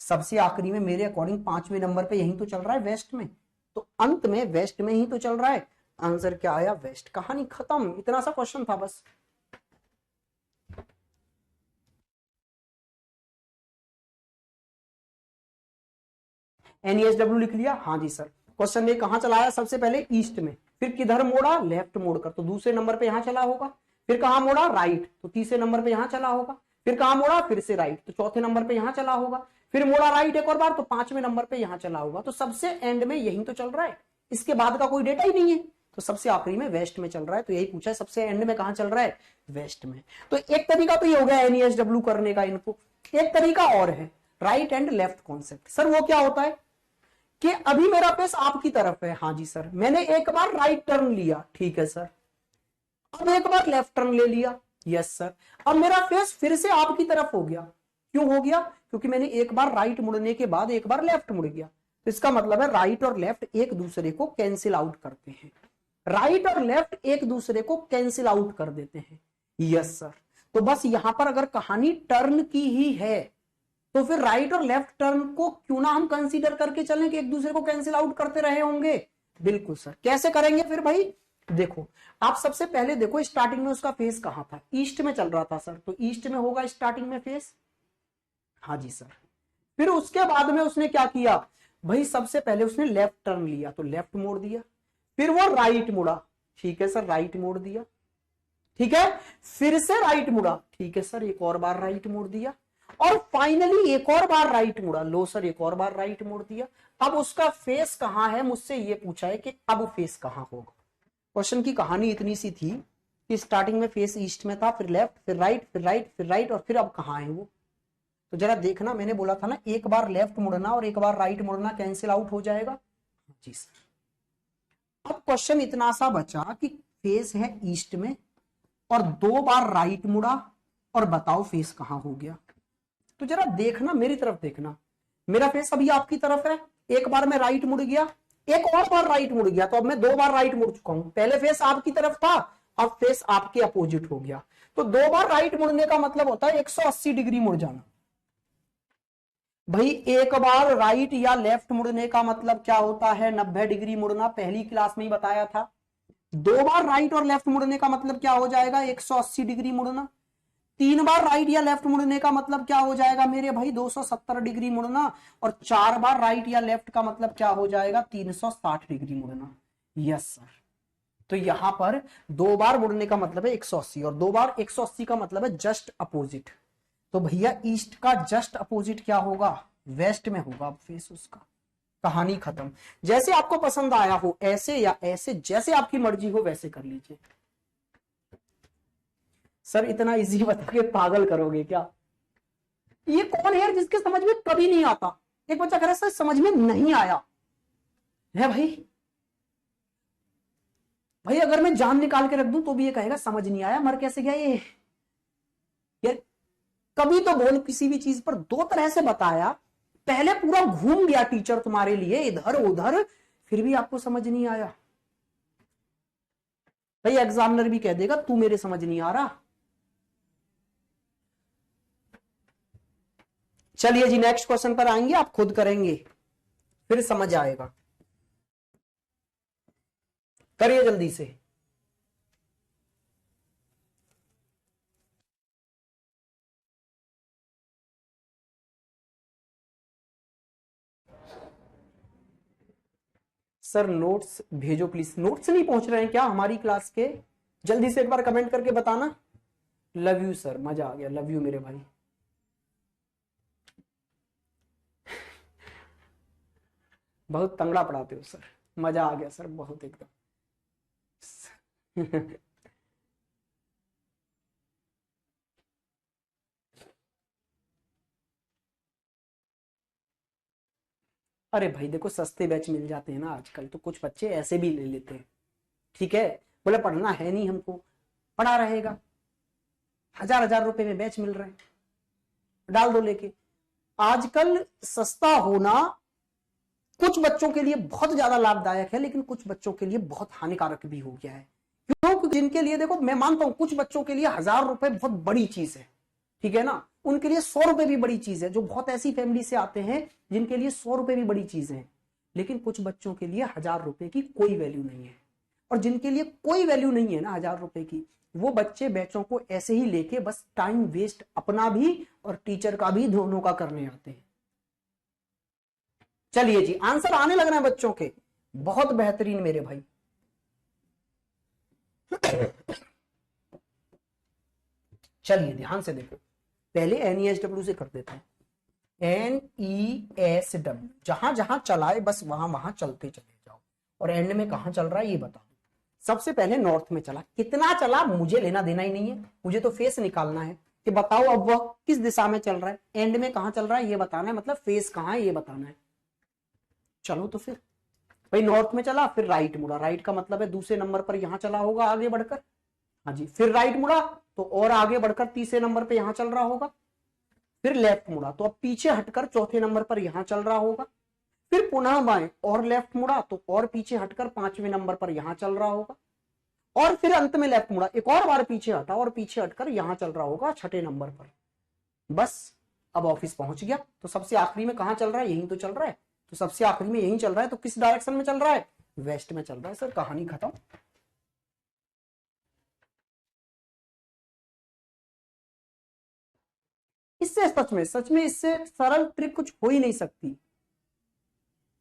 S1: सबसे आखिरी में मेरे अकॉर्डिंग पांचवें नंबर पे यही तो चल रहा है, वेस्ट में। तो अंत में वेस्ट में ही तो चल रहा है। आंसर क्या आया, वेस्ट। कहानी खत्म, इतना सा क्वेश्चन था बस। NESW लिख लिया, हाँ जी सर। क्वेश्चन ने कहां चलाया, सबसे पहले ईस्ट में, फिर किधर मोड़ा, लेफ्ट मोड़कर, तो दूसरे नंबर पे यहां चला होगा। फिर कहां मोड़ा, राइट, तो तीसरे नंबर पे यहां चला होगा। फिर कहां मोड़ा, फिर से राइट, तो चौथे नंबर पे यहां चला होगा। फिर मोड़ा राइट एक और बार, तो पांचवें नंबर पे यहां चला होगा। तो सबसे एंड में यही तो चल रहा है, इसके बाद का कोई डेटा ही नहीं है। तो सबसे आखिरी में वेस्ट में चल रहा है, तो यही पूछा है सबसे एंड में कहां चल रहा है, वेस्ट में। तो एक तरीका तो ये हो गया NESW करने का इनको। एक तरीका और है right and left concept. Sir वो क्या होता है कि अभी मेरा फेस आपकी तरफ है, हाँ जी सर, मैंने एक बार राइट टर्न लिया, ठीक है सर, अब एक बार लेफ्ट टर्न ले लिया, यस सर, अब मेरा फेस फिर से आपकी तरफ हो गया। क्यों हो गया, क्योंकि मैंने एक बार राइट मुड़ने के बाद एक बार लेफ्ट मुड़ गया। तो इसका मतलब है राइट और लेफ्ट एक दूसरे को कैंसिल आउट करते हैं, राइट और लेफ्ट एक दूसरे को कैंसिल आउट कर देते हैं, यस सर। तो बस यहां पर अगर कहानी टर्न की ही है तो फिर राइट और लेफ्ट टर्न को क्यों ना हम कंसीडर करके चलें कि एक दूसरे को कैंसिल आउट करते रहे होंगे। बिल्कुल सर, कैसे करेंगे फिर भाई, देखो आप सबसे पहले देखो स्टार्टिंग में उसका फेस कहां था, ईस्ट में चल रहा था सर, तो ईस्ट में होगा स्टार्टिंग में फेस, हाँ जी सर। फिर उसके बाद में उसने क्या किया भाई, सबसे पहले उसने लेफ्ट टर्न लिया तो लेफ्ट मोड़ दिया, फिर वो राइट मुड़ा, ठीक है सर, राइट मोड़ दिया, ठीक है, फिर से राइट मुड़ा, ठीक है सर, एक और बार राइट मोड़ दिया, और फाइनली एक और बार राइट मुड़ा, लो सर, एक और बार राइट मोड़ दिया। अब उसका फेस कहां है, मुझसे ये पूछा है कि अब फेस कहां होगा। क्वेश्चन की कहानी इतनी सी थी कि स्टार्टिंग में फेस ईस्ट में था, फिर लेफ्ट, फिर राइट, फिर राइट, फिर राइट, और फिर अब कहां है वो। तो जरा देखना, मैंने बोला था ना एक बार लेफ्ट मुड़ना और एक बार राइट मुड़ना कैंसिल आउट हो जाएगा, जी सर। अब क्वेश्चन इतना सा बचा कि फेस है ईस्ट में और दो बार राइट मुड़ा, और बताओ फेस कहां हो गया। तो जरा देखना, मेरी तरफ देखना, मेरा फेस अभी आपकी तरफ है, एक बार मैं राइट मुड़ गया, एक और बार राइट मुड़ गया, तो अब मैं दो बार राइट मुड़ चुका हूं। पहले फेस आपकी तरफ था, अब फेस आपके अपोजिट हो गया। तो दो बार राइट मुड़ने का मतलब होता है 180 डिग्री मुड़ जाना। भाई एक बार राइट या लेफ्ट मुड़ने का मतलब क्या होता है? 90 डिग्री मुड़ना, पहली क्लास में ही बताया था। दो बार राइट और लेफ्ट मुड़ने का मतलब क्या हो जाएगा? 180 डिग्री मुड़ना। तीन बार राइट या लेफ्ट मुड़ने का मतलब क्या हो जाएगा मेरे भाई? 270 डिग्री मुड़ना। और चार बार राइट या लेफ्ट का मतलब क्या हो जाएगा? 360 डिग्री मुड़ना। Yes sir. तो यहां पर दो बार मुड़ने का मतलब है 180 और दो बार 180 का मतलब है जस्ट अपोजिट। तो भैया ईस्ट का जस्ट अपोजिट क्या होगा? वेस्ट में होगा फेस उसका। कहानी खत्म। जैसे आपको पसंद आया हो, ऐसे या ऐसे, जैसे आपकी मर्जी हो वैसे कर लीजिए। सर इतना इजी बता के पागल करोगे क्या? ये कौन है यार जिसके समझ में कभी नहीं आता? एक बच्चा कह रहा है सर समझ में नहीं आया है। भाई भाई अगर मैं जान निकाल के रख दूं तो भी ये कहेगा समझ नहीं आया, मर कैसे गया ये यार। कभी तो बोल, किसी भी चीज पर दो तरह से बताया, पहले पूरा घूम गया टीचर तुम्हारे लिए इधर उधर, फिर भी आपको समझ नहीं आया। भाई एग्जामिनर भी कह देगा तू मेरे समझ नहीं आ रहा। चलिए जी नेक्स्ट क्वेश्चन पर आएंगे, आप खुद करेंगे फिर समझ आएगा। करिए जल्दी से। सर नोट्स भेजो प्लीज। नोट्स नहीं पहुंच रहे हैं क्या हमारी क्लास के? जल्दी से एक बार कमेंट करके बताना। लव यू सर, मजा आ गया, लव यू मेरे भाई। बहुत तंगड़ा पढ़ाते हो सर, मजा आ गया सर बहुत एकदम। अरे भाई देखो सस्ते बैच मिल जाते हैं ना आजकल, तो कुछ बच्चे ऐसे भी ले लेते हैं। ठीक है, बोले पढ़ना है नहीं हमको, पढ़ा रहेगा, हजार हजार रुपए में बैच मिल रहे हैं, डाल दो लेके। आजकल सस्ता होना कुछ बच्चों के लिए बहुत ज्यादा लाभदायक है, लेकिन कुछ बच्चों के लिए बहुत हानिकारक भी हो गया है। क्यों? जिनके लिए देखो मैं मानता हूं कुछ बच्चों के लिए 1000 रुपए बहुत बड़ी चीज है, ठीक है ना, उनके लिए 100 रुपए भी बड़ी चीज है। जो बहुत ऐसी फैमिली से आते हैं जिनके लिए 100 रुपए भी बड़ी चीज है, लेकिन कुछ बच्चों के लिए 1000 रुपए की कोई वैल्यू नहीं है। और जिनके लिए कोई वैल्यू नहीं है ना 1000 रुपए की, वो बच्चे बैचों को ऐसे ही लेके बस टाइम वेस्ट अपना भी और टीचर का भी दोनों का करने आते हैं। चलिए जी आंसर आने लग रहे हैं बच्चों के, बहुत बेहतरीन मेरे भाई। चलिए ध्यान से देखो, पहले NESW से कर देते हैं। NESW जहां जहां चलाए बस वहां वहां चलते चले जाओ, और एंड में कहां चल रहा है ये बताओ। सबसे पहले नॉर्थ में चला, कितना चला मुझे लेना देना ही नहीं है, मुझे तो फेस निकालना है कि बताओ अब वह किस दिशा में चल रहा है, एंड में कहां चल रहा है ये बताना है, मतलब फेस कहां है ये बताना है। चलो तो फिर भाई नॉर्थ में चला, फिर राइट मुड़ा, राइट का मतलब है दूसरे नंबर पर यहां चला होगा आगे बढ़कर। हाँ जी, फिर राइट मुड़ा तो और आगे बढ़कर तीसरे नंबर पे यहां चल रहा होगा। फिर लेफ्ट मुड़ा तो अब पीछे हटकर चौथे नंबर पर यहां चल रहा होगा। फिर पुनः बाएं और लेफ्ट मुड़ा तो और पीछे हटकर पांचवें नंबर पर यहां चल रहा होगा। और फिर अंत में लेफ्ट मुड़ा, एक और बार पीछे हटा और पीछे हटकर यहां चल रहा होगा छठे नंबर पर। बस अब ऑफिस पहुंच गया। तो सबसे आखिरी में कहां चल रहा है? यहीं तो चल रहा है। तो सबसे आखिरी में यहीं चल रहा है, तो किस डायरेक्शन में चल रहा है? वेस्ट में चल रहा है सर, कहानी खत्म। इससे सच में इससे सरल ट्रिक कुछ हो ही नहीं सकती।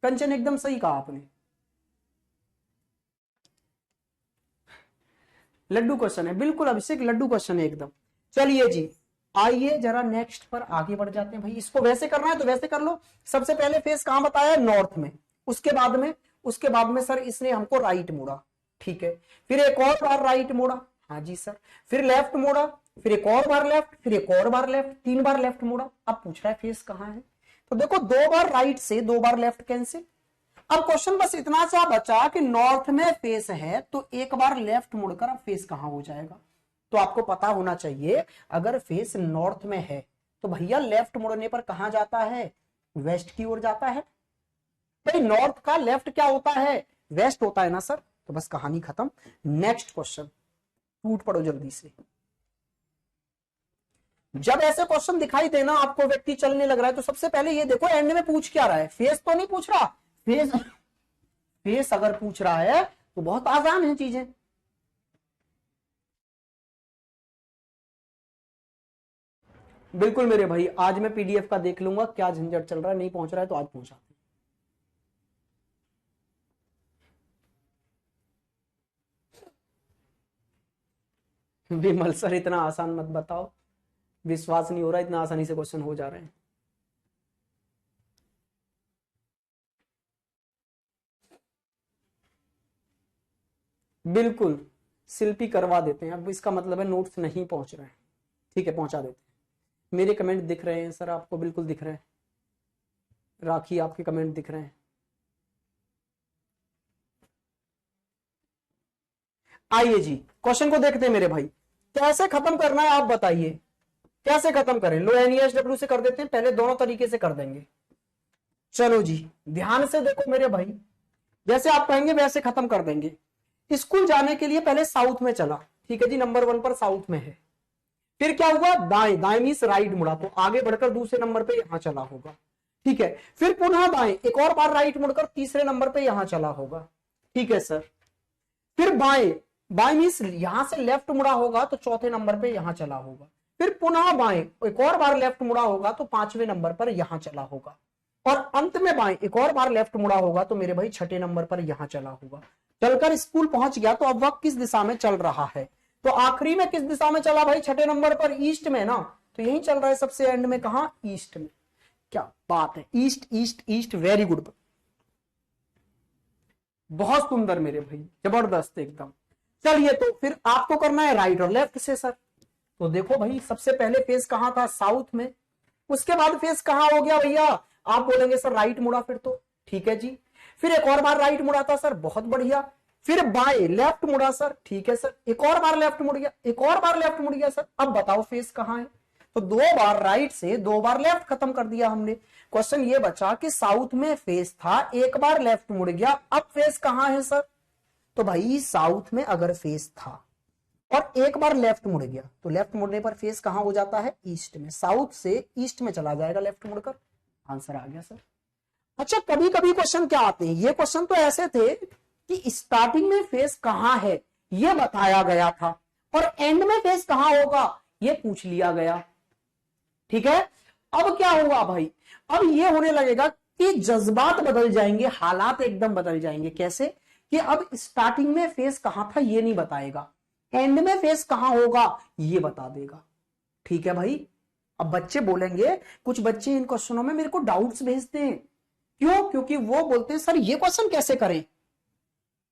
S1: कंचन एकदम सही कहा आपने। लड्डू क्वेश्चन है बिल्कुल अभिषेक, लड्डू क्वेश्चन है एकदम। चलिए जी आइए जरा नेक्स्ट पर आगे बढ़ जाते हैं। भाई इसको वैसे करना है तो वैसे कर लो। सबसे पहले फेस कहां बताया? नॉर्थ में। उसके बाद में सर इसने हमको राइट मोड़ा, ठीक है। फिर एक और बार राइट मोड़ा, हाँ जी सर। फिर लेफ्ट मोड़ा, फिर एक और बार लेफ्ट, फिर एक और बार लेफ्ट, 3 बार लेफ्ट मोड़ा। अब पूछ रहा है फेस कहां है? तो देखो 2 बार राइट से 2 बार लेफ्ट कैंसिल। अब क्वेश्चन बस इतना सा बचा कि नॉर्थ में फेस है तो एक बार लेफ्ट मुड़कर अब फेस कहां हो जाएगा। तो आपको पता होना चाहिए अगर फेस नॉर्थ में है तो भैया लेफ्ट मुड़ने पर कहां जाता है? वेस्ट की ओर जाता है। भाई नॉर्थ का लेफ्ट क्या होता है? वेस्ट होता है ना सर। तो बस कहानी खत्म। नेक्स्ट क्वेश्चन, टूट पड़ो जल्दी से। जब ऐसे क्वेश्चन दिखाई देना आपको, व्यक्ति चलने लग रहा है, तो सबसे पहले ये देखो एंड में पूछ क्या रहा है। फेस तो नहीं पूछ रहा। फेस अगर पूछ रहा है तो बहुत आसान है चीजें। बिल्कुल मेरे भाई, आज मैं पीडीएफ का देख लूंगा क्या झंझट चल रहा है, नहीं पहुंच रहा है तो आज पहुंचाते हैं। विमल सर इतना आसान मत बताओ, विश्वास नहीं हो रहा इतना आसानी से क्वेश्चन हो जा रहे हैं। बिल्कुल शिल्पी करवा देते हैं, अब इसका मतलब है नोट्स नहीं पहुंच रहे हैं। ठीक है पहुंचा देते हैं। मेरे कमेंट दिख रहे हैं सर आपको? बिल्कुल दिख रहे हैं। राखी आपके कमेंट दिख रहे हैं। आइए जी क्वेश्चन को देखते हैं मेरे भाई। कैसे खत्म करना है आप बताइए, कैसे खत्म करें? लो NESW से कर देते हैं, पहले दोनों तरीके से कर देंगे। चलो जी ध्यान से देखो मेरे भाई, जैसे आप कहेंगे वैसे खत्म कर देंगे। स्कूल जाने के लिए पहले साउथ में चला, ठीक है जी, नंबर 1 पर साउथ में है। फिर क्या हुआ, दाएं, दाएं मींस राइट मुड़ा, तो आगे बढ़कर दूसरे नंबर पे यहां चला होगा। ठीक है, फिर पुनः दाएं, एक और बार राइट मुड़कर तीसरे नंबर पे यहां चला होगा। ठीक है सर, फिर बाएं, बाएं मींस यहां से लेफ्ट मुड़ा होगा तो चौथे नंबर पे यहां चला होगा। फिर पुनः बाएं, एक और बार लेफ्ट मुड़ा होगा तो पांचवें नंबर पर यहां चला होगा। और अंत में बाएं, एक और बार लेफ्ट मुड़ा होगा तो मेरे भाई छठे नंबर पर यहां चला होगा। चलकर स्कूल पहुंच गया, तो अब वह किस दिशा में चल रहा है? तो आखिरी में किस दिशा में चला भाई? छठे नंबर पर, ईस्ट में ना, तो यही चल रहा है सबसे एंड में। कहा? ईस्ट में। क्या बात है, east east east, very good, बहुत सुंदर मेरे भाई, जबरदस्त एकदम। चलिए तो फिर आपको करना है राइट और लेफ्ट से सर। तो देखो भाई सबसे पहले फेस कहां था? साउथ में। उसके बाद फेस कहां हो गया भैया? आप बोलेंगे सर राइट मुड़ा, फिर तो ठीक है जी। फिर एक और बार राइट मुड़ा था सर, बहुत बढ़िया। फिर बाय लेफ्ट मुड़ा सर, ठीक है सर। एक और बार लेफ्ट मुड़ गया, एक और बार लेफ्ट मुड़ गया सर। अब बताओ फेस कहां है? तो 2 बार राइट से 2 बार लेफ्ट खत्म कर दिया हमने। क्वेश्चन ये बचा कि साउथ में फेस था, एक बार लेफ्ट मुड़ गया, अब फेस कहां है सर? तो भाई साउथ में अगर फेस था और एक बार लेफ्ट मुड़ गया, तो लेफ्ट मुड़ने पर फेस कहां हो जाता है? ईस्ट में। साउथ से ईस्ट में चला जाएगा लेफ्ट मुड़कर। आंसर आ गया सर। अच्छा कभी कभी क्वेश्चन क्या आते हैं, ये क्वेश्चन तो ऐसे थे कि स्टार्टिंग में फेस कहां है ये बताया गया था और एंड में फेस कहां होगा ये पूछ लिया गया। ठीक है, अब क्या हुआ भाई? अब ये होने लगेगा कि जज्बात बदल जाएंगे, हालात एकदम बदल जाएंगे। कैसे? कि अब स्टार्टिंग में फेस कहां था ये नहीं बताएगा, एंड में फेस कहां होगा ये बता देगा। ठीक है भाई। अब बच्चे बोलेंगे, कुछ बच्चे इन क्वेश्चनों में मेरे को डाउट्स भेजते हैं। क्यों? क्योंकि वो बोलते हैं सर ये क्वेश्चन कैसे करें,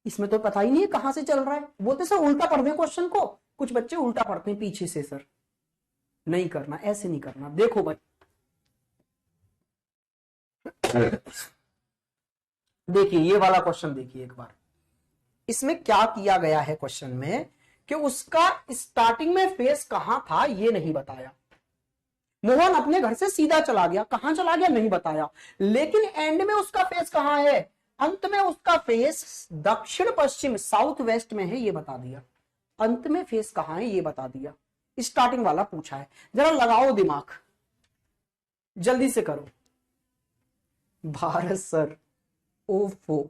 S1: इसमें तो पता ही नहीं है कहां से चल रहा है। बोलते सर उल्टा पढ़ दे क्वेश्चन को। कुछ बच्चे उल्टा पढ़ते हैं पीछे से। सर नहीं करना, ऐसे नहीं करना। देखो भाई देखिए ये वाला क्वेश्चन देखिए एक बार, इसमें क्या किया गया है क्वेश्चन में कि उसका स्टार्टिंग में फेस कहां था ये नहीं बताया। मोहन अपने घर से सीधा चला गया, कहां चला गया नहीं बताया, लेकिन एंड में उसका फेस कहां है? अंत में उसका फेस दक्षिण पश्चिम, साउथ वेस्ट में है ये बता दिया। अंत में फेस कहां है ये बता दिया। स्टार्टिंग वाला पूछा है, जरा लगाओ दिमाग, जल्दी से करो। भारत सर, ओफो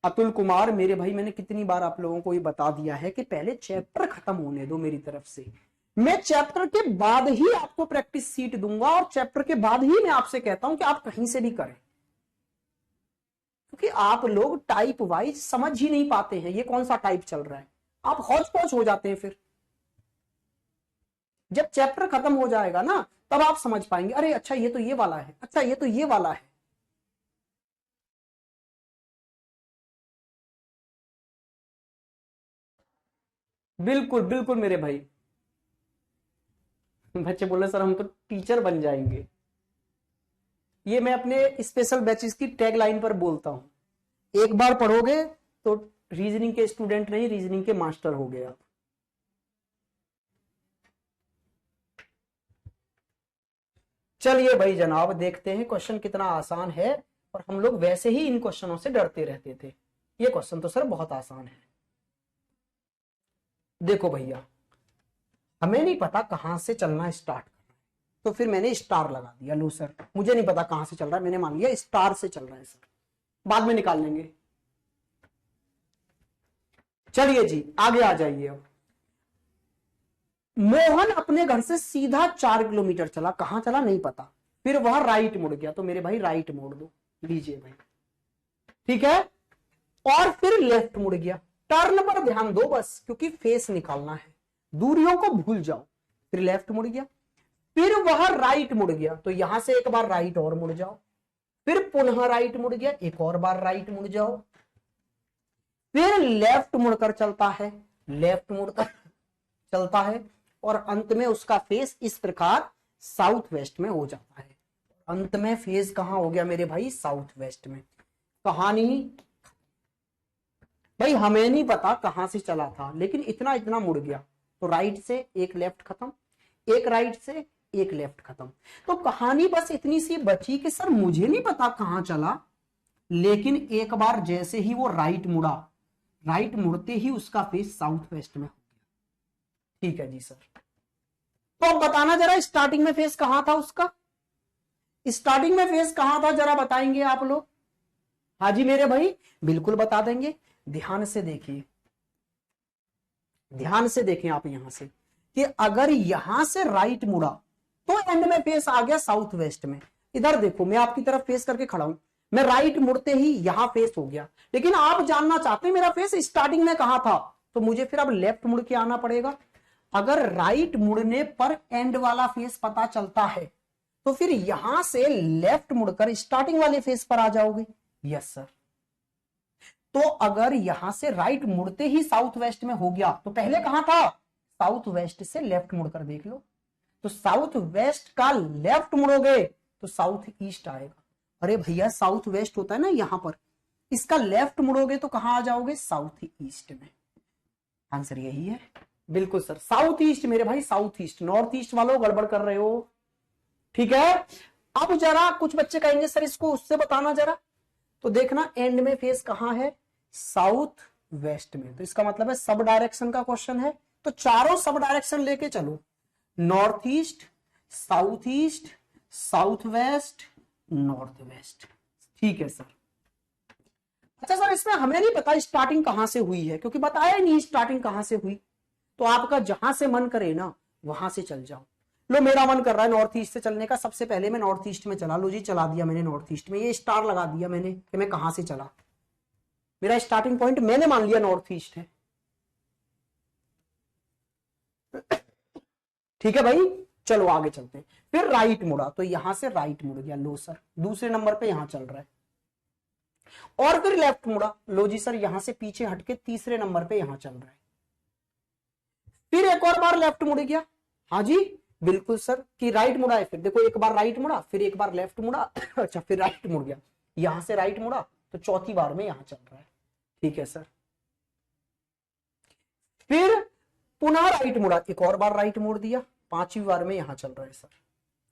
S1: अतुल कुमार मेरे भाई, मैंने कितनी बार आप लोगों को ये बता दिया है कि पहले चैप्टर खत्म होने दो मेरी तरफ से। मैं चैप्टर के बाद ही आपको प्रैक्टिस सीट दूंगा और चैप्टर के बाद ही मैं आपसे कहता हूं कि आप कहीं से भी करें, क्योंकि आप लोग टाइप वाइज समझ ही नहीं पाते हैं ये कौन सा टाइप चल रहा है, आप हौच पौच हो जाते हैं। फिर जब चैप्टर खत्म हो जाएगा ना तब आप समझ पाएंगे, अरे अच्छा ये तो ये वाला है, अच्छा ये तो ये वाला है। बिल्कुल बिल्कुल मेरे भाई। बच्चे बोले सर हम तो टीचर बन जाएंगे। ये मैं अपने स्पेशल बैचेस की टैग लाइन पर बोलता हूं, एक बार पढ़ोगे तो रीजनिंग के स्टूडेंट नहीं, रीजनिंग के मास्टर हो गए आप। चलिए भाई जनाब देखते हैं क्वेश्चन कितना आसान है, और हम लोग वैसे ही इन क्वेश्चनों से डरते रहते थे। ये क्वेश्चन तो सर बहुत आसान है। देखो भैया, हमें नहीं पता कहां से चलना स्टार्ट करना है, तो फिर मैंने स्टार लगा दिया। लो सर, मुझे नहीं पता कहां से चल रहा है, मैंने मान लिया स्टार से चल रहा है सर, बाद में निकाल लेंगे। चलिए जी आगे आ जाइए। अब मोहन अपने घर से सीधा 4 किलोमीटर चला, कहां चला नहीं पता, फिर वह राइट मुड़ गया, तो मेरे भाई राइट मोड़ दो, लीजिए भाई, ठीक है। और फिर लेफ्ट मुड़ गया, टर्न पर ध्यान दो बस, क्योंकि फेस निकालना है, दूरियों को भूल जाओ। फिर लेफ्ट मुड़ गया, फिर वह राइट मुड़ गया, तो यहां से एक बार राइट और मुड़ जाओ, फिर पुनः राइट मुड़ गया, एक और बार राइट मुड़ जाओ, फिर लेफ्ट मुड़कर चलता है, लेफ्ट मुड़कर चलता है, और अंत में उसका फेस इस प्रकार साउथ वेस्ट में हो जाता है। अंत में फेस कहां हो गया मेरे भाई, साउथ वेस्ट में। कहानी भाई हमें नहीं पता कहां से चला था, लेकिन इतना इतना मुड़ गया, तो राइट से एक लेफ्ट खत्म, एक राइट से एक लेफ्ट खत्म। तो कहानी बस इतनी सी बची कि सर मुझे नहीं पता कहां चला, लेकिन एक बार जैसे ही वो राइट मुड़ा, राइट मुड़ते ही उसका फेस साउथ वेस्ट में हो गया। ठीक है जी सर। तो अब बताना जरा, स्टार्टिंग में फेस कहां था उसका, स्टार्टिंग में फेस कहां था जरा बताएंगे आप लोग। हाँ जी मेरे भाई, बिल्कुल बता देंगे। ध्यान से देखिए, ध्यान से देखें आप यहां से, कि अगर यहां से राइट मुड़ा तो एंड में फेस आ गया साउथ वेस्ट में। इधर देखो, मैं आपकी तरफ फेस करके खड़ा हूं, मैं राइट मुड़ते ही यहां फेस हो गया, लेकिन आप जानना चाहते हैं मेरा फेस स्टार्टिंग में कहां था, तो मुझे फिर अब लेफ्ट मुड़ के आना पड़ेगा। अगर राइट मुड़ने पर एंड वाला फेस पता चलता है, तो फिर यहां से लेफ्ट मुड़कर स्टार्टिंग वाले फेस पर आ जाओगे। Yes sir. तो अगर यहां से राइट मुड़ते ही साउथ वेस्ट में हो गया, तो पहले कहां था, साउथ वेस्ट से लेफ्ट मुड़कर देख लो, तो साउथ वेस्ट का लेफ्ट मुड़ोगे तो साउथ ईस्ट आएगा। अरे भैया साउथ वेस्ट होता है ना यहां पर, इसका लेफ्ट मुड़ोगे तो कहां आ जाओगे, साउथ ईस्ट में। आंसर यही है, बिल्कुल सर, साउथ ईस्ट मेरे भाई, साउथ ईस्ट। नॉर्थ ईस्ट वालों गड़बड़ कर रहे हो, ठीक है। अब जरा कुछ बच्चे कहेंगे सर इसको उससे बताना जरा, तो देखना एंड में फेस कहां है, साउथ वेस्ट में, तो इसका मतलब है सब डायरेक्शन का क्वेश्चन है, तो चारों सब डायरेक्शन लेके चलो, north east, south east, south west, north waste. ठीक है सर। अच्छा सर, इसमें हमें नहीं पता स्टार्टिंग कहां से हुई है, क्योंकि बताया ही नहीं स्टार्टिंग कहां से हुई, तो आपका जहां से मन करे ना वहां से चल जाओ। लो मेरा मन कर रहा है नॉर्थ ईस्ट से चलने का, सबसे पहले मैं नॉर्थ ईस्ट में चला, लो जी चला दिया मैंने नॉर्थ ईस्ट में, ये स्टार लगा दिया मैंने कि मैं कहां से चला, मेरा स्टार्टिंग पॉइंट मैंने मान लिया नॉर्थ ईस्ट है। ठीक है भाई, चलो आगे चलते हैं। फिर राइट मुड़ा, तो यहां से राइट मुड़ गया, लो सर दूसरे नंबर पे यहां चल रहा है। और फिर लेफ्ट मुड़ा, लो जी सर यहां से पीछे हटके तीसरे नंबर पे यहां चल रहा है। फिर एक और बार लेफ्ट मुड़ गया, हाँ जी बिल्कुल सर, कि राइट मुड़ा है, फिर देखो एक बार राइट मुड़ा, फिर एक बार लेफ्ट मुड़ा अच्छा फिर राइट मुड़ गया, यहां से राइट मुड़ा, तो चौथी बार में यहां चल रहा है। ठीक है सर। फिर पुनः राइट मुड़ा, एक और बार राइट मोड़ दिया, पांचवी बार में यहां चल रहा है सर।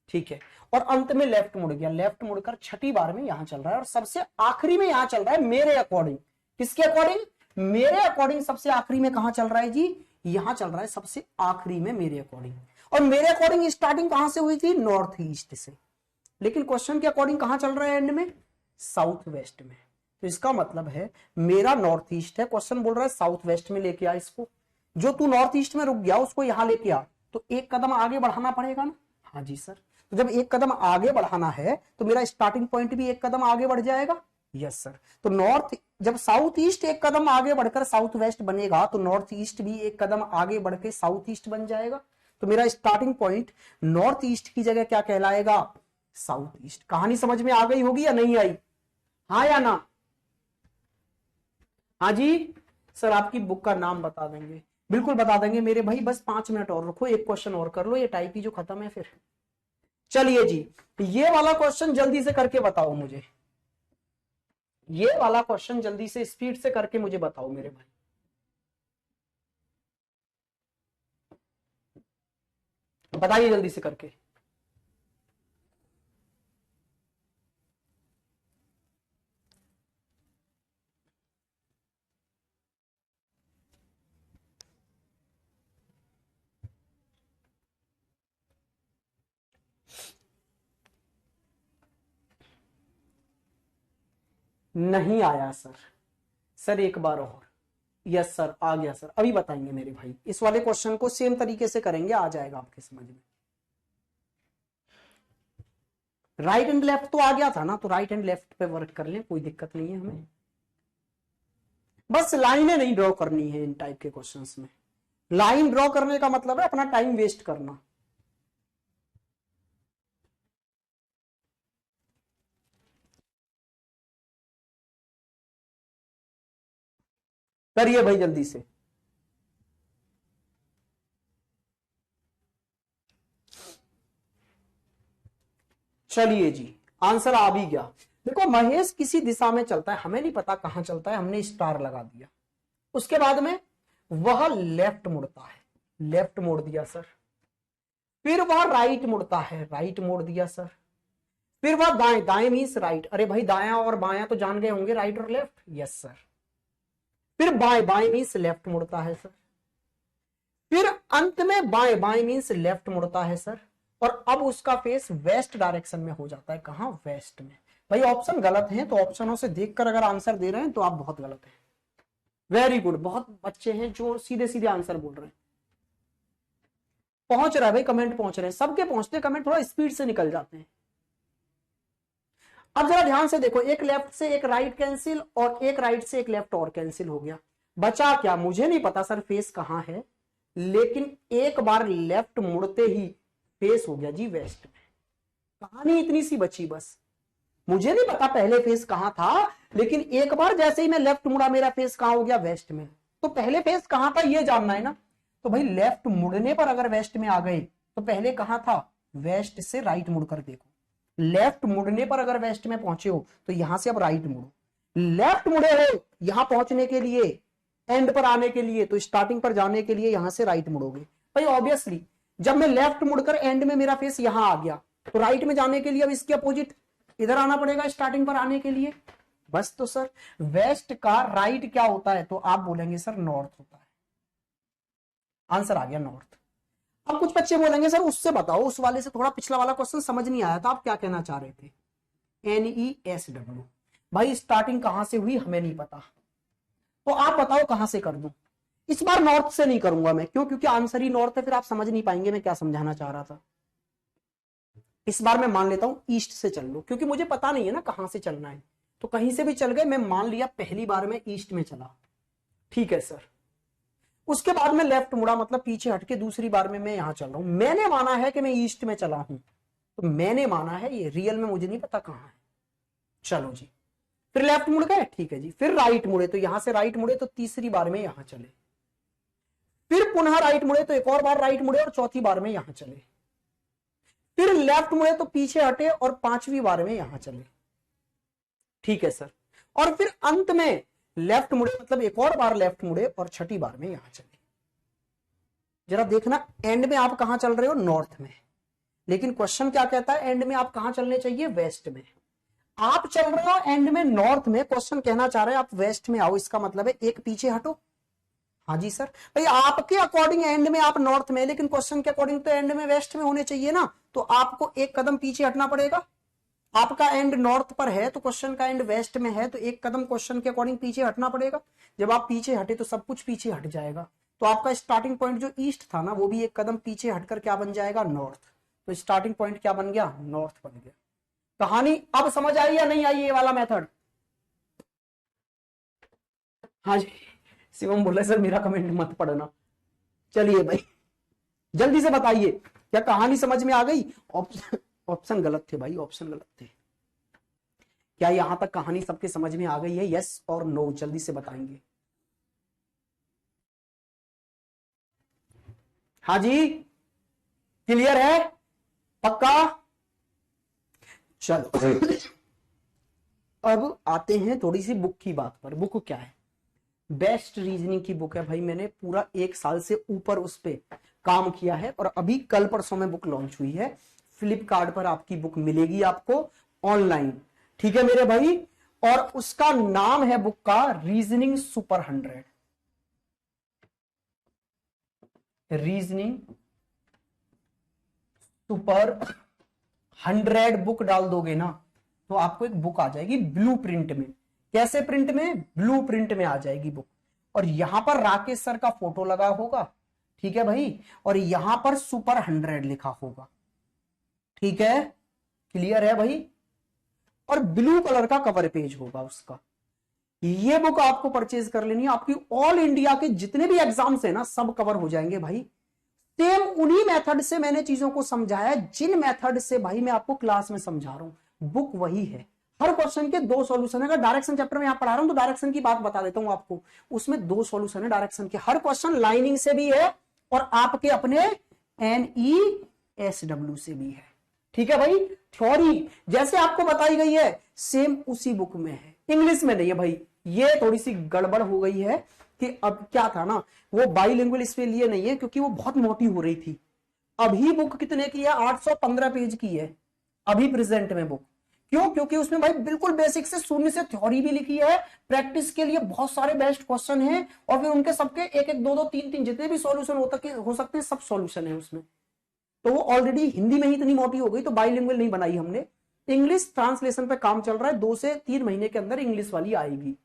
S1: ठीक है, और अंत में लेफ्ट मुड़ गया, लेफ्ट मुड़कर छठी बार में यहां चल रहा है, और सबसे आखिरी में यहां चल रहा है मेरे अकॉर्डिंग। किसके अकॉर्डिंग, मेरे अकॉर्डिंग सबसे आखिरी में कहां चल रहा है जी, यहां चल रहा है सबसे आखिरी में मेरे अकॉर्डिंग। और मेरे अकॉर्डिंग स्टार्टिंग कहां से हुई थी, नॉर्थ ईस्ट से, लेकिन क्वेश्चन के अकॉर्डिंग कहां चल रहा है एंड में, साउथ वेस्ट में। तो इसका मतलब है मेरा नॉर्थ ईस्ट है, क्वेश्चन बोल रहा है साउथ वेस्ट में लेके आ इसको, जो तू नॉर्थ ईस्ट में रुक गया उसको यहां लेके आ, तो एक कदम आगे बढ़ाना पड़ेगा ना। हाँ जी सर, तो जब एक कदम आगे बढ़ाना है तो मेरा स्टार्टिंग पॉइंट भी एक कदम आगे बढ़ जाएगा। यस सर, तो नॉर्थ, जब साउथ ईस्ट एक कदम आगे बढ़कर साउथ वेस्ट बनेगा, तो नॉर्थ ईस्ट भी एक कदम आगे बढ़ के साउथ ईस्ट बन जाएगा, तो मेरा स्टार्टिंग पॉइंट नॉर्थ ईस्ट की जगह क्या कहलाएगा, साउथ ईस्ट। कहानी समझ में आ गई होगी या नहीं आई, हाँ या ना। हाँ जी सर, आपकी बुक का नाम बता देंगे, बिल्कुल बता देंगे मेरे भाई, बस 5 मिनट और रखो, एक क्वेश्चन और कर लो, ये टाइप ही जो खत्म है फिर। चलिए जी, ये वाला क्वेश्चन जल्दी से करके बताओ मुझे, ये वाला क्वेश्चन जल्दी से स्पीड से करके मुझे बताओ मेरे भाई। बताइए जल्दी से करके। नहीं आया सर। सर एक बार और। यस सर आ गया सर, अभी बताएंगे मेरे भाई। इस वाले क्वेश्चन को सेम तरीके से करेंगे, आ जाएगा आपके समझ में। राइट एंड लेफ्ट तो आ गया था ना, तो राइट एंड लेफ्ट पे वर्क कर लें, कोई दिक्कत नहीं है हमें। बस लाइनें नहीं ड्रॉ करनी है इन टाइप के क्वेश्चंस में। लाइन ड्रॉ करने का मतलब है अपना टाइम वेस्ट करना। करिए भाई जल्दी से। चलिए जी, आंसर आ भी गया। देखो महेश किसी दिशा में चलता है, हमें नहीं पता कहां चलता है, हमने स्टार लगा दिया। उसके बाद में वह लेफ्ट मुड़ता है, लेफ्ट मोड़ दिया सर। फिर वह राइट मुड़ता है, राइट मोड़ दिया सर। फिर वह दाएं, दाएं मीन्स राइट। अरे भाई दाया और बायां तो जान गए होंगे, राइट और लेफ्ट। Yes sir. फिर बाएं, बाएं मीन्स लेफ्ट मुड़ता है सर। फिर अंत में बाएं, बाएं मीन्स लेफ्ट मुड़ता है सर। और अब उसका फेस वेस्ट डायरेक्शन में हो जाता है। कहां? वेस्ट में। भाई ऑप्शन गलत है, तो ऑप्शनों से देखकर अगर आंसर दे रहे हैं तो आप बहुत गलत हैं। वेरी गुड, बहुत बच्चे हैं जो सीधे सीधे आंसर बोल रहे हैं। पहुंच रहा है भाई, कमेंट पहुंच रहे हैं, सबके पहुंचते कमेंट थोड़ा स्पीड से निकल जाते हैं। अब जरा ध्यान से देखो, एक लेफ्ट से एक राइट कैंसिल और एक राइट से एक लेफ्ट और कैंसिल हो गया। बचा क्या? मुझे नहीं पता सर फेस कहां है, लेकिन एक बार लेफ्ट मुड़ते ही फेस हो गया जी वेस्ट में। कहानी इतनी सी बची बस। मुझे नहीं पता पहले फेस कहां था, लेकिन एक बार जैसे ही मैं लेफ्ट मुड़ा मेरा फेस कहां हो गया? वेस्ट में। तो पहले फेस कहां था ये जानना है ना। तो भाई लेफ्ट मुड़ने पर अगर वेस्ट में आ गए तो पहले कहां था? वेस्ट से राइट मुड़कर देखो। लेफ्ट मुड़ने पर अगर वेस्ट में पहुंचे हो तो यहां से अब राइट मुड़ो। लेफ्ट मुड़े हो यहां पहुंचने के लिए, एंड पर आने के लिए, तो स्टार्टिंग पर जाने के लिए यहां से राइट मुड़ोगे। भाई ऑब्वियसली जब मैं लेफ्ट मुड़कर एंड में मेरा फेस यहां आ गया, तो राइट में जाने के लिए अब इसके अपोजिट इधर आना पड़ेगा स्टार्टिंग पर आने के लिए। बस तो सर वेस्ट का राइट क्या होता है? तो आप बोलेंगे सर नॉर्थ होता है। आंसर आ गया नॉर्थ। अब कुछ बच्चे बोलेंगे सर उससे बताओ, उस वाले से थोड़ा पिछला वाला क्वेश्चन समझ नहीं आया था, आप क्या कहना चाह रहे थे? NESW। भाई स्टार्टिंग कहां से हुई हमें नहीं पता, तो आप बताओ कहां से कर दूं। इस बार नॉर्थ से नहीं करूंगा मैं, क्यों? क्योंकि आंसर ही नॉर्थ है, फिर आप समझ नहीं पाएंगे मैं क्या समझाना चाह रहा था। इस बार मैं मान लेता हूं ईस्ट से चल लो, क्योंकि मुझे पता नहीं है ना कहां से चलना है, तो कहीं से भी चल गए। मैं मान लिया पहली बार में ईस्ट में चला, ठीक है सर। उसके बाद में लेफ्ट मुड़ा, मतलब पीछे हटके दूसरी बार में मैं यहां चल रहा हूं। मैंने माना है कि मैं ईस्ट में चला हूं, तो मैंने माना है, ये रियल में मुझे नहीं पता कहां है। चलो जी, फिर लेफ्ट मुड़ गए, ठीक है जी। फिर राइट मुड़े, तो यहां से राइट मुड़े तो तीसरी बार में यहां चले। फिर पुनः राइट मुड़े तो एक और बार राइट मुड़े और चौथी बार में यहां चले। फिर लेफ्ट मुड़े तो पीछे हटे और पांचवी बार में यहां चले, ठीक है सर। और फिर अंत में लेफ्ट मुड़े, मतलब एक और बार लेफ्ट मुड़े और छठी बार में यहां चले। जरा देखना एंड में आप कहां चल रहे हो? नॉर्थ में। लेकिन क्वेश्चन क्या कहता है? एंड में आप कहां चलने चाहिए? वेस्ट में। आप चल रहे हो एंड में नॉर्थ में, क्वेश्चन कहना चाह रहे हैं आप वेस्ट में आओ। इसका मतलब है एक पीछे हटो। हाँ जी सर। भाई आपके अकॉर्डिंग एंड में आप नॉर्थ में, लेकिन क्वेश्चन के अकॉर्डिंग तो एंड में वेस्ट में होने चाहिए ना, तो आपको एक कदम पीछे हटना पड़ेगा। आपका एंड नॉर्थ पर है तो क्वेश्चन का एंड वेस्ट में है, तो एक कदम क्वेश्चन के अकॉर्डिंग पीछे हटना पड़ेगा। जब आप पीछे हटे तो सब कुछ पीछे हट जाएगा, तो आपका स्टार्टिंग पॉइंट जो ईस्ट था ना, वो भी एक कदम पीछे हटकर क्या बन जाएगा? नॉर्थ। तो स्टार्टिंग पॉइंट क्या बन गया? नॉर्थ बन गया। कहानी अब समझ आई या नहीं आई ये वाला मेथड? हाँ जी, शिवम बोले सर मेरा कमेंट मत पढ़ना। चलिए भाई जल्दी से बताइए, क्या कहानी समझ में आ गई? ऑप्शन गलत थे भाई, ऑप्शन गलत थे। क्या यहां तक कहानी सबके समझ में आ गई है? यस और नो जल्दी से बताएंगे। हाँ जी, क्लियर है? पक्का? चलो अब आते हैं थोड़ी सी बुक की बात पर। बुक क्या है? बेस्ट रीजनिंग की बुक है भाई। मैंने पूरा 1 साल से ऊपर उस पर काम किया है, और अभी कल परसों में बुक लॉन्च हुई है। फ्लिपकार्ट पर आपकी बुक मिलेगी आपको ऑनलाइन, ठीक है मेरे भाई। और उसका नाम है बुक का reasoning super 100। Reasoning super 100 book डाल दोगे ना, तो आपको एक बुक आ जाएगी ब्लू प्रिंट में। कैसे प्रिंट में? ब्लू प्रिंट में आ जाएगी बुक। और यहां पर राकेश सर का फोटो लगा होगा, ठीक है भाई, और यहां पर सुपर 100 लिखा होगा, ठीक है, क्लियर है भाई। और ब्लू कलर का कवर पेज होगा उसका। ये बुक आपको परचेज कर लेनी है, आपकी ऑल इंडिया के जितने भी एग्जाम्स है ना सब कवर हो जाएंगे भाई। सेम उन्हीं मेथड से मैंने चीजों को समझाया जिन मेथड से भाई मैं आपको क्लास में समझा रहा हूं। बुक वही है, हर क्वेश्चन के 2 सॉल्यूशन है। अगर डायरेक्शन चैप्टर में यहां पढ़ा रहा हूं तो डायरेक्शन की बात बता देता हूं आपको, उसमें 2 सॉल्यूशन है डायरेक्शन के। हर क्वेश्चन लाइनिंग से भी है और आपके अपने NESW से भी है, ठीक है भाई। थ्योरी जैसे आपको बताई गई है सेम उसी बुक में है, इंग्लिश में नहीं है भाई। ये थोड़ी सी गड़बड़ हो गई है कि अब क्या था ना, वो बाइलिंगुअल इसलिए लिए नहीं है क्योंकि वो बहुत मोटी हो रही थी। अभी बुक कितने की है? 815 पेज की है अभी प्रेजेंट में बुक। क्यों? क्योंकि उसमें भाई बिल्कुल बेसिक से शून्य से थ्योरी भी लिखी है, प्रैक्टिस के लिए बहुत सारे बेस्ट क्वेश्चन हैं, और फिर उनके सबके एक एक दो दो तीन तीन जितने भी सॉल्यूशन हो सकते हैं सब सॉल्यूशन है उसमें। तो वो ऑलरेडी हिंदी में ही इतनी मोटी हो गई तो बाइलिंगुअल नहीं बनाई हमने, इंग्लिश ट्रांसलेशन पे काम चल रहा है। 2 से 3 महीने के अंदर इंग्लिश वाली आएगी,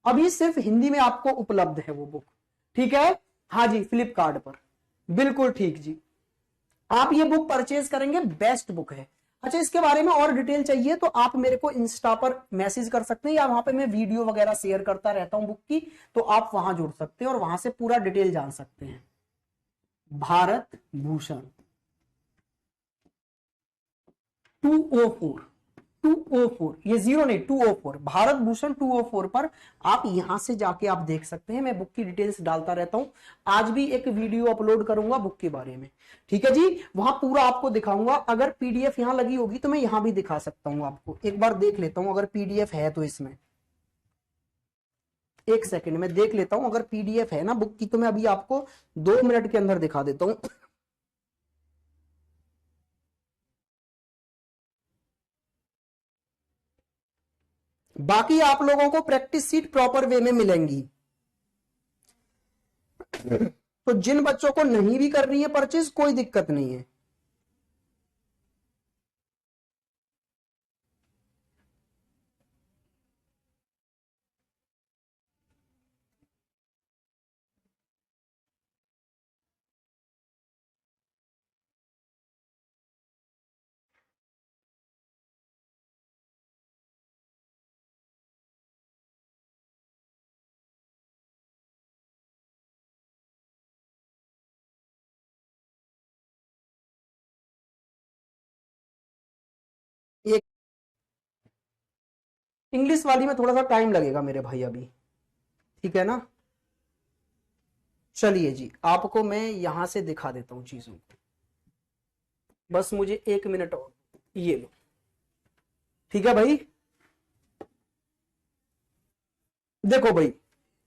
S1: अभी सिर्फ हिंदी में आपको उपलब्ध है वो बुक, ठीक है। हाँ जी, फ्लिपकार्ट पर, बिल्कुल ठीक जी। आप ये बुक परचेज करेंगे, बेस्ट बुक है। अच्छा, इसके बारे में और डिटेल चाहिए तो आप मेरे को इंस्टा पर मैसेज कर सकते हैं, या वहां पे मैं वीडियो वगैरह शेयर करता रहता हूं बुक की, तो आप वहां जुड़ सकते हैं और वहां से पूरा डिटेल जान सकते हैं। भारत भूषण 204, 204, ये 0 नहीं 204, भारत भूषण 204 पर आप यहां से जाके आप देख सकते हैं। मैं बुक की डिटेल्स डालता रहता हूं, आज भी एक वीडियो अपलोड करूंगा बुक के बारे में, ठीक है जी। वहां पूरा आपको दिखाऊंगा। अगर पीडीएफ यहां लगी होगी तो मैं यहां भी दिखा सकता हूं आपको, एक बार देख लेता हूं अगर पीडीएफ है तो। इसमें एक सेकंड में देख लेता हूं, अगर पीडीएफ है ना बुक की तो मैं अभी आपको 2 मिनट के अंदर दिखा देता हूं। बाकी आप लोगों को प्रैक्टिस सीट प्रॉपर वे में मिलेंगी। तो जिन बच्चों को नहीं भी करनी है परचेज, कोई दिक्कत नहीं है। एक इंग्लिश वाली में थोड़ा सा टाइम लगेगा मेरे भाई अभी, ठीक है ना। चलिए जी, आपको मैं यहां से दिखा देता हूं चीजों को, बस मुझे 1 मिनट और, ये लो, ठीक है भाई। देखो भाई,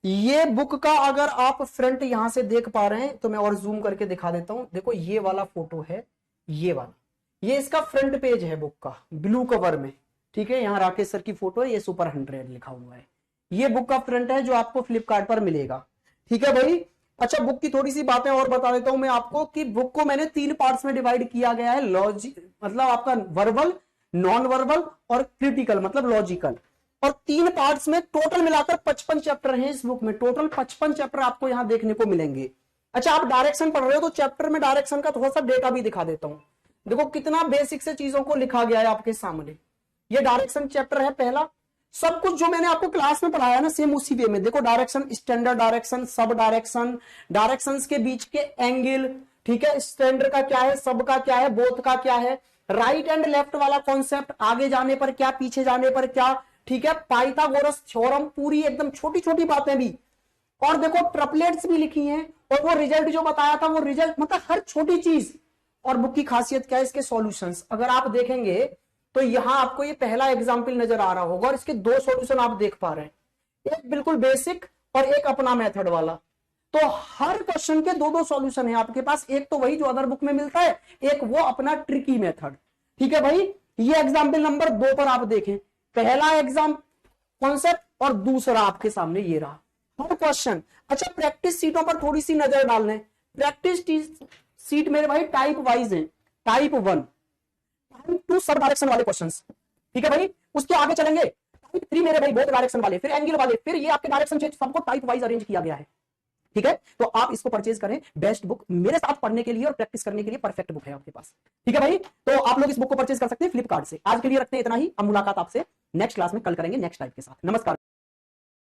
S1: ये बुक का अगर आप फ्रंट यहां से देख पा रहे हैं तो मैं और जूम करके दिखा देता हूं। देखो ये वाला फोटो है, ये वाला, ये इसका फ्रंट पेज है बुक का, ब्लू कवर में, ठीक है। यहाँ राकेश सर की फोटो है, ये सुपर 100 लिखा हुआ है। ये बुक का फ्रंट है जो आपको फ्लिपकार्ट पर मिलेगा, ठीक है भाई। अच्छा, बुक की थोड़ी सी बातें और बता देता हूं मैं आपको कि बुक को मैंने 3 पार्ट्स में डिवाइड किया गया है। लॉजिक मतलब आपका वर्बल, नॉन वर्बल और क्रिटिकल मतलब लॉजिकल, और 3 पार्ट्स में टोटल मिलाकर 55 चैप्टर हैं इस बुक में। टोटल 55 चैप्टर आपको यहां देखने को मिलेंगे। अच्छा, आप डायरेक्शन पढ़ रहे हो तो चैप्टर में डायरेक्शन का थोड़ा सा डेटा भी दिखा देता हूं। देखो कितना बेसिक से चीजों को लिखा गया है आपके सामने। ये डायरेक्शन चैप्टर है पहला। सब कुछ जो मैंने आपको क्लास में पढ़ाया ना सेम उसी वे में। देखो direction, standard direction, sub direction, directions के बीच के एंगल, ठीक है, स्टैंडर्ड का क्या है, सब का क्या है, बोथ का क्या है, राइट एंड लेफ्ट वाला कॉन्सेप्ट, आगे जाने पर क्या, पीछे जाने पर क्या, ठीक है, पाइथागोरस थ्योरम, पूरी एकदम छोटी छोटी बातें भी। और देखो ट्रिपलेट्स भी लिखी हैं, और वो रिजल्ट जो बताया था वो रिजल्ट, मतलब हर छोटी चीज। और बुक की खासियत क्या है, इसके सॉल्यूशंस अगर आप देखेंगे तो यहां आपको ये पहला एग्जाम्पल नजर आ रहा होगा और इसके 2 सॉल्यूशन आप देख पा रहे हैं, एक बिल्कुल बेसिक और एक अपना मेथड वाला। तो हर क्वेश्चन के 2-2 सॉल्यूशन है आपके पास, एक तो वही जो अदर बुक में मिलता है, एक वो अपना ट्रिकी मेथड, ठीक है भाई। ये एग्जाम्पल नंबर 2 पर आप देखें, पहला एग्जाम कॉन्सेप्ट और दूसरा आपके सामने ये रहा हर क्वेश्चन। अच्छा, प्रैक्टिस सीटों पर थोड़ी सी नजर डाल लें। प्रैक्टिस सीट मेरे भाई टाइप वाइज है, टाइप 1, टाइप 2 सब डायरेक्शन वाले क्वेश्चंस, ठीक है भाई। उसके आगे चलेंगे, टाइप 3 मेरे भाई बहुत डायरेक्शन वाले, फिर एंगल वाले, फिर ये आपके डायरेक्शन चेंज, सबको टाइप वाइज अरेंज किया गया है। ठीक है, तो आप इसको परचेज करें, बेस्ट बुक मेरे साथ पढ़ने के लिए और प्रैक्टिस करने के लिए परफेक्ट बुक है आपके पास। ठीक है भाई, तो आप लोग इस बुक को परचेज कर सकते हैं फ्लिपकार्ट से। आज के लिए रखते हैं इतना ही, अब मुलाकात आपसे नेक्स्ट क्लास में कल करेंगे नेक्स्ट टाइप के साथ। नमस्कार।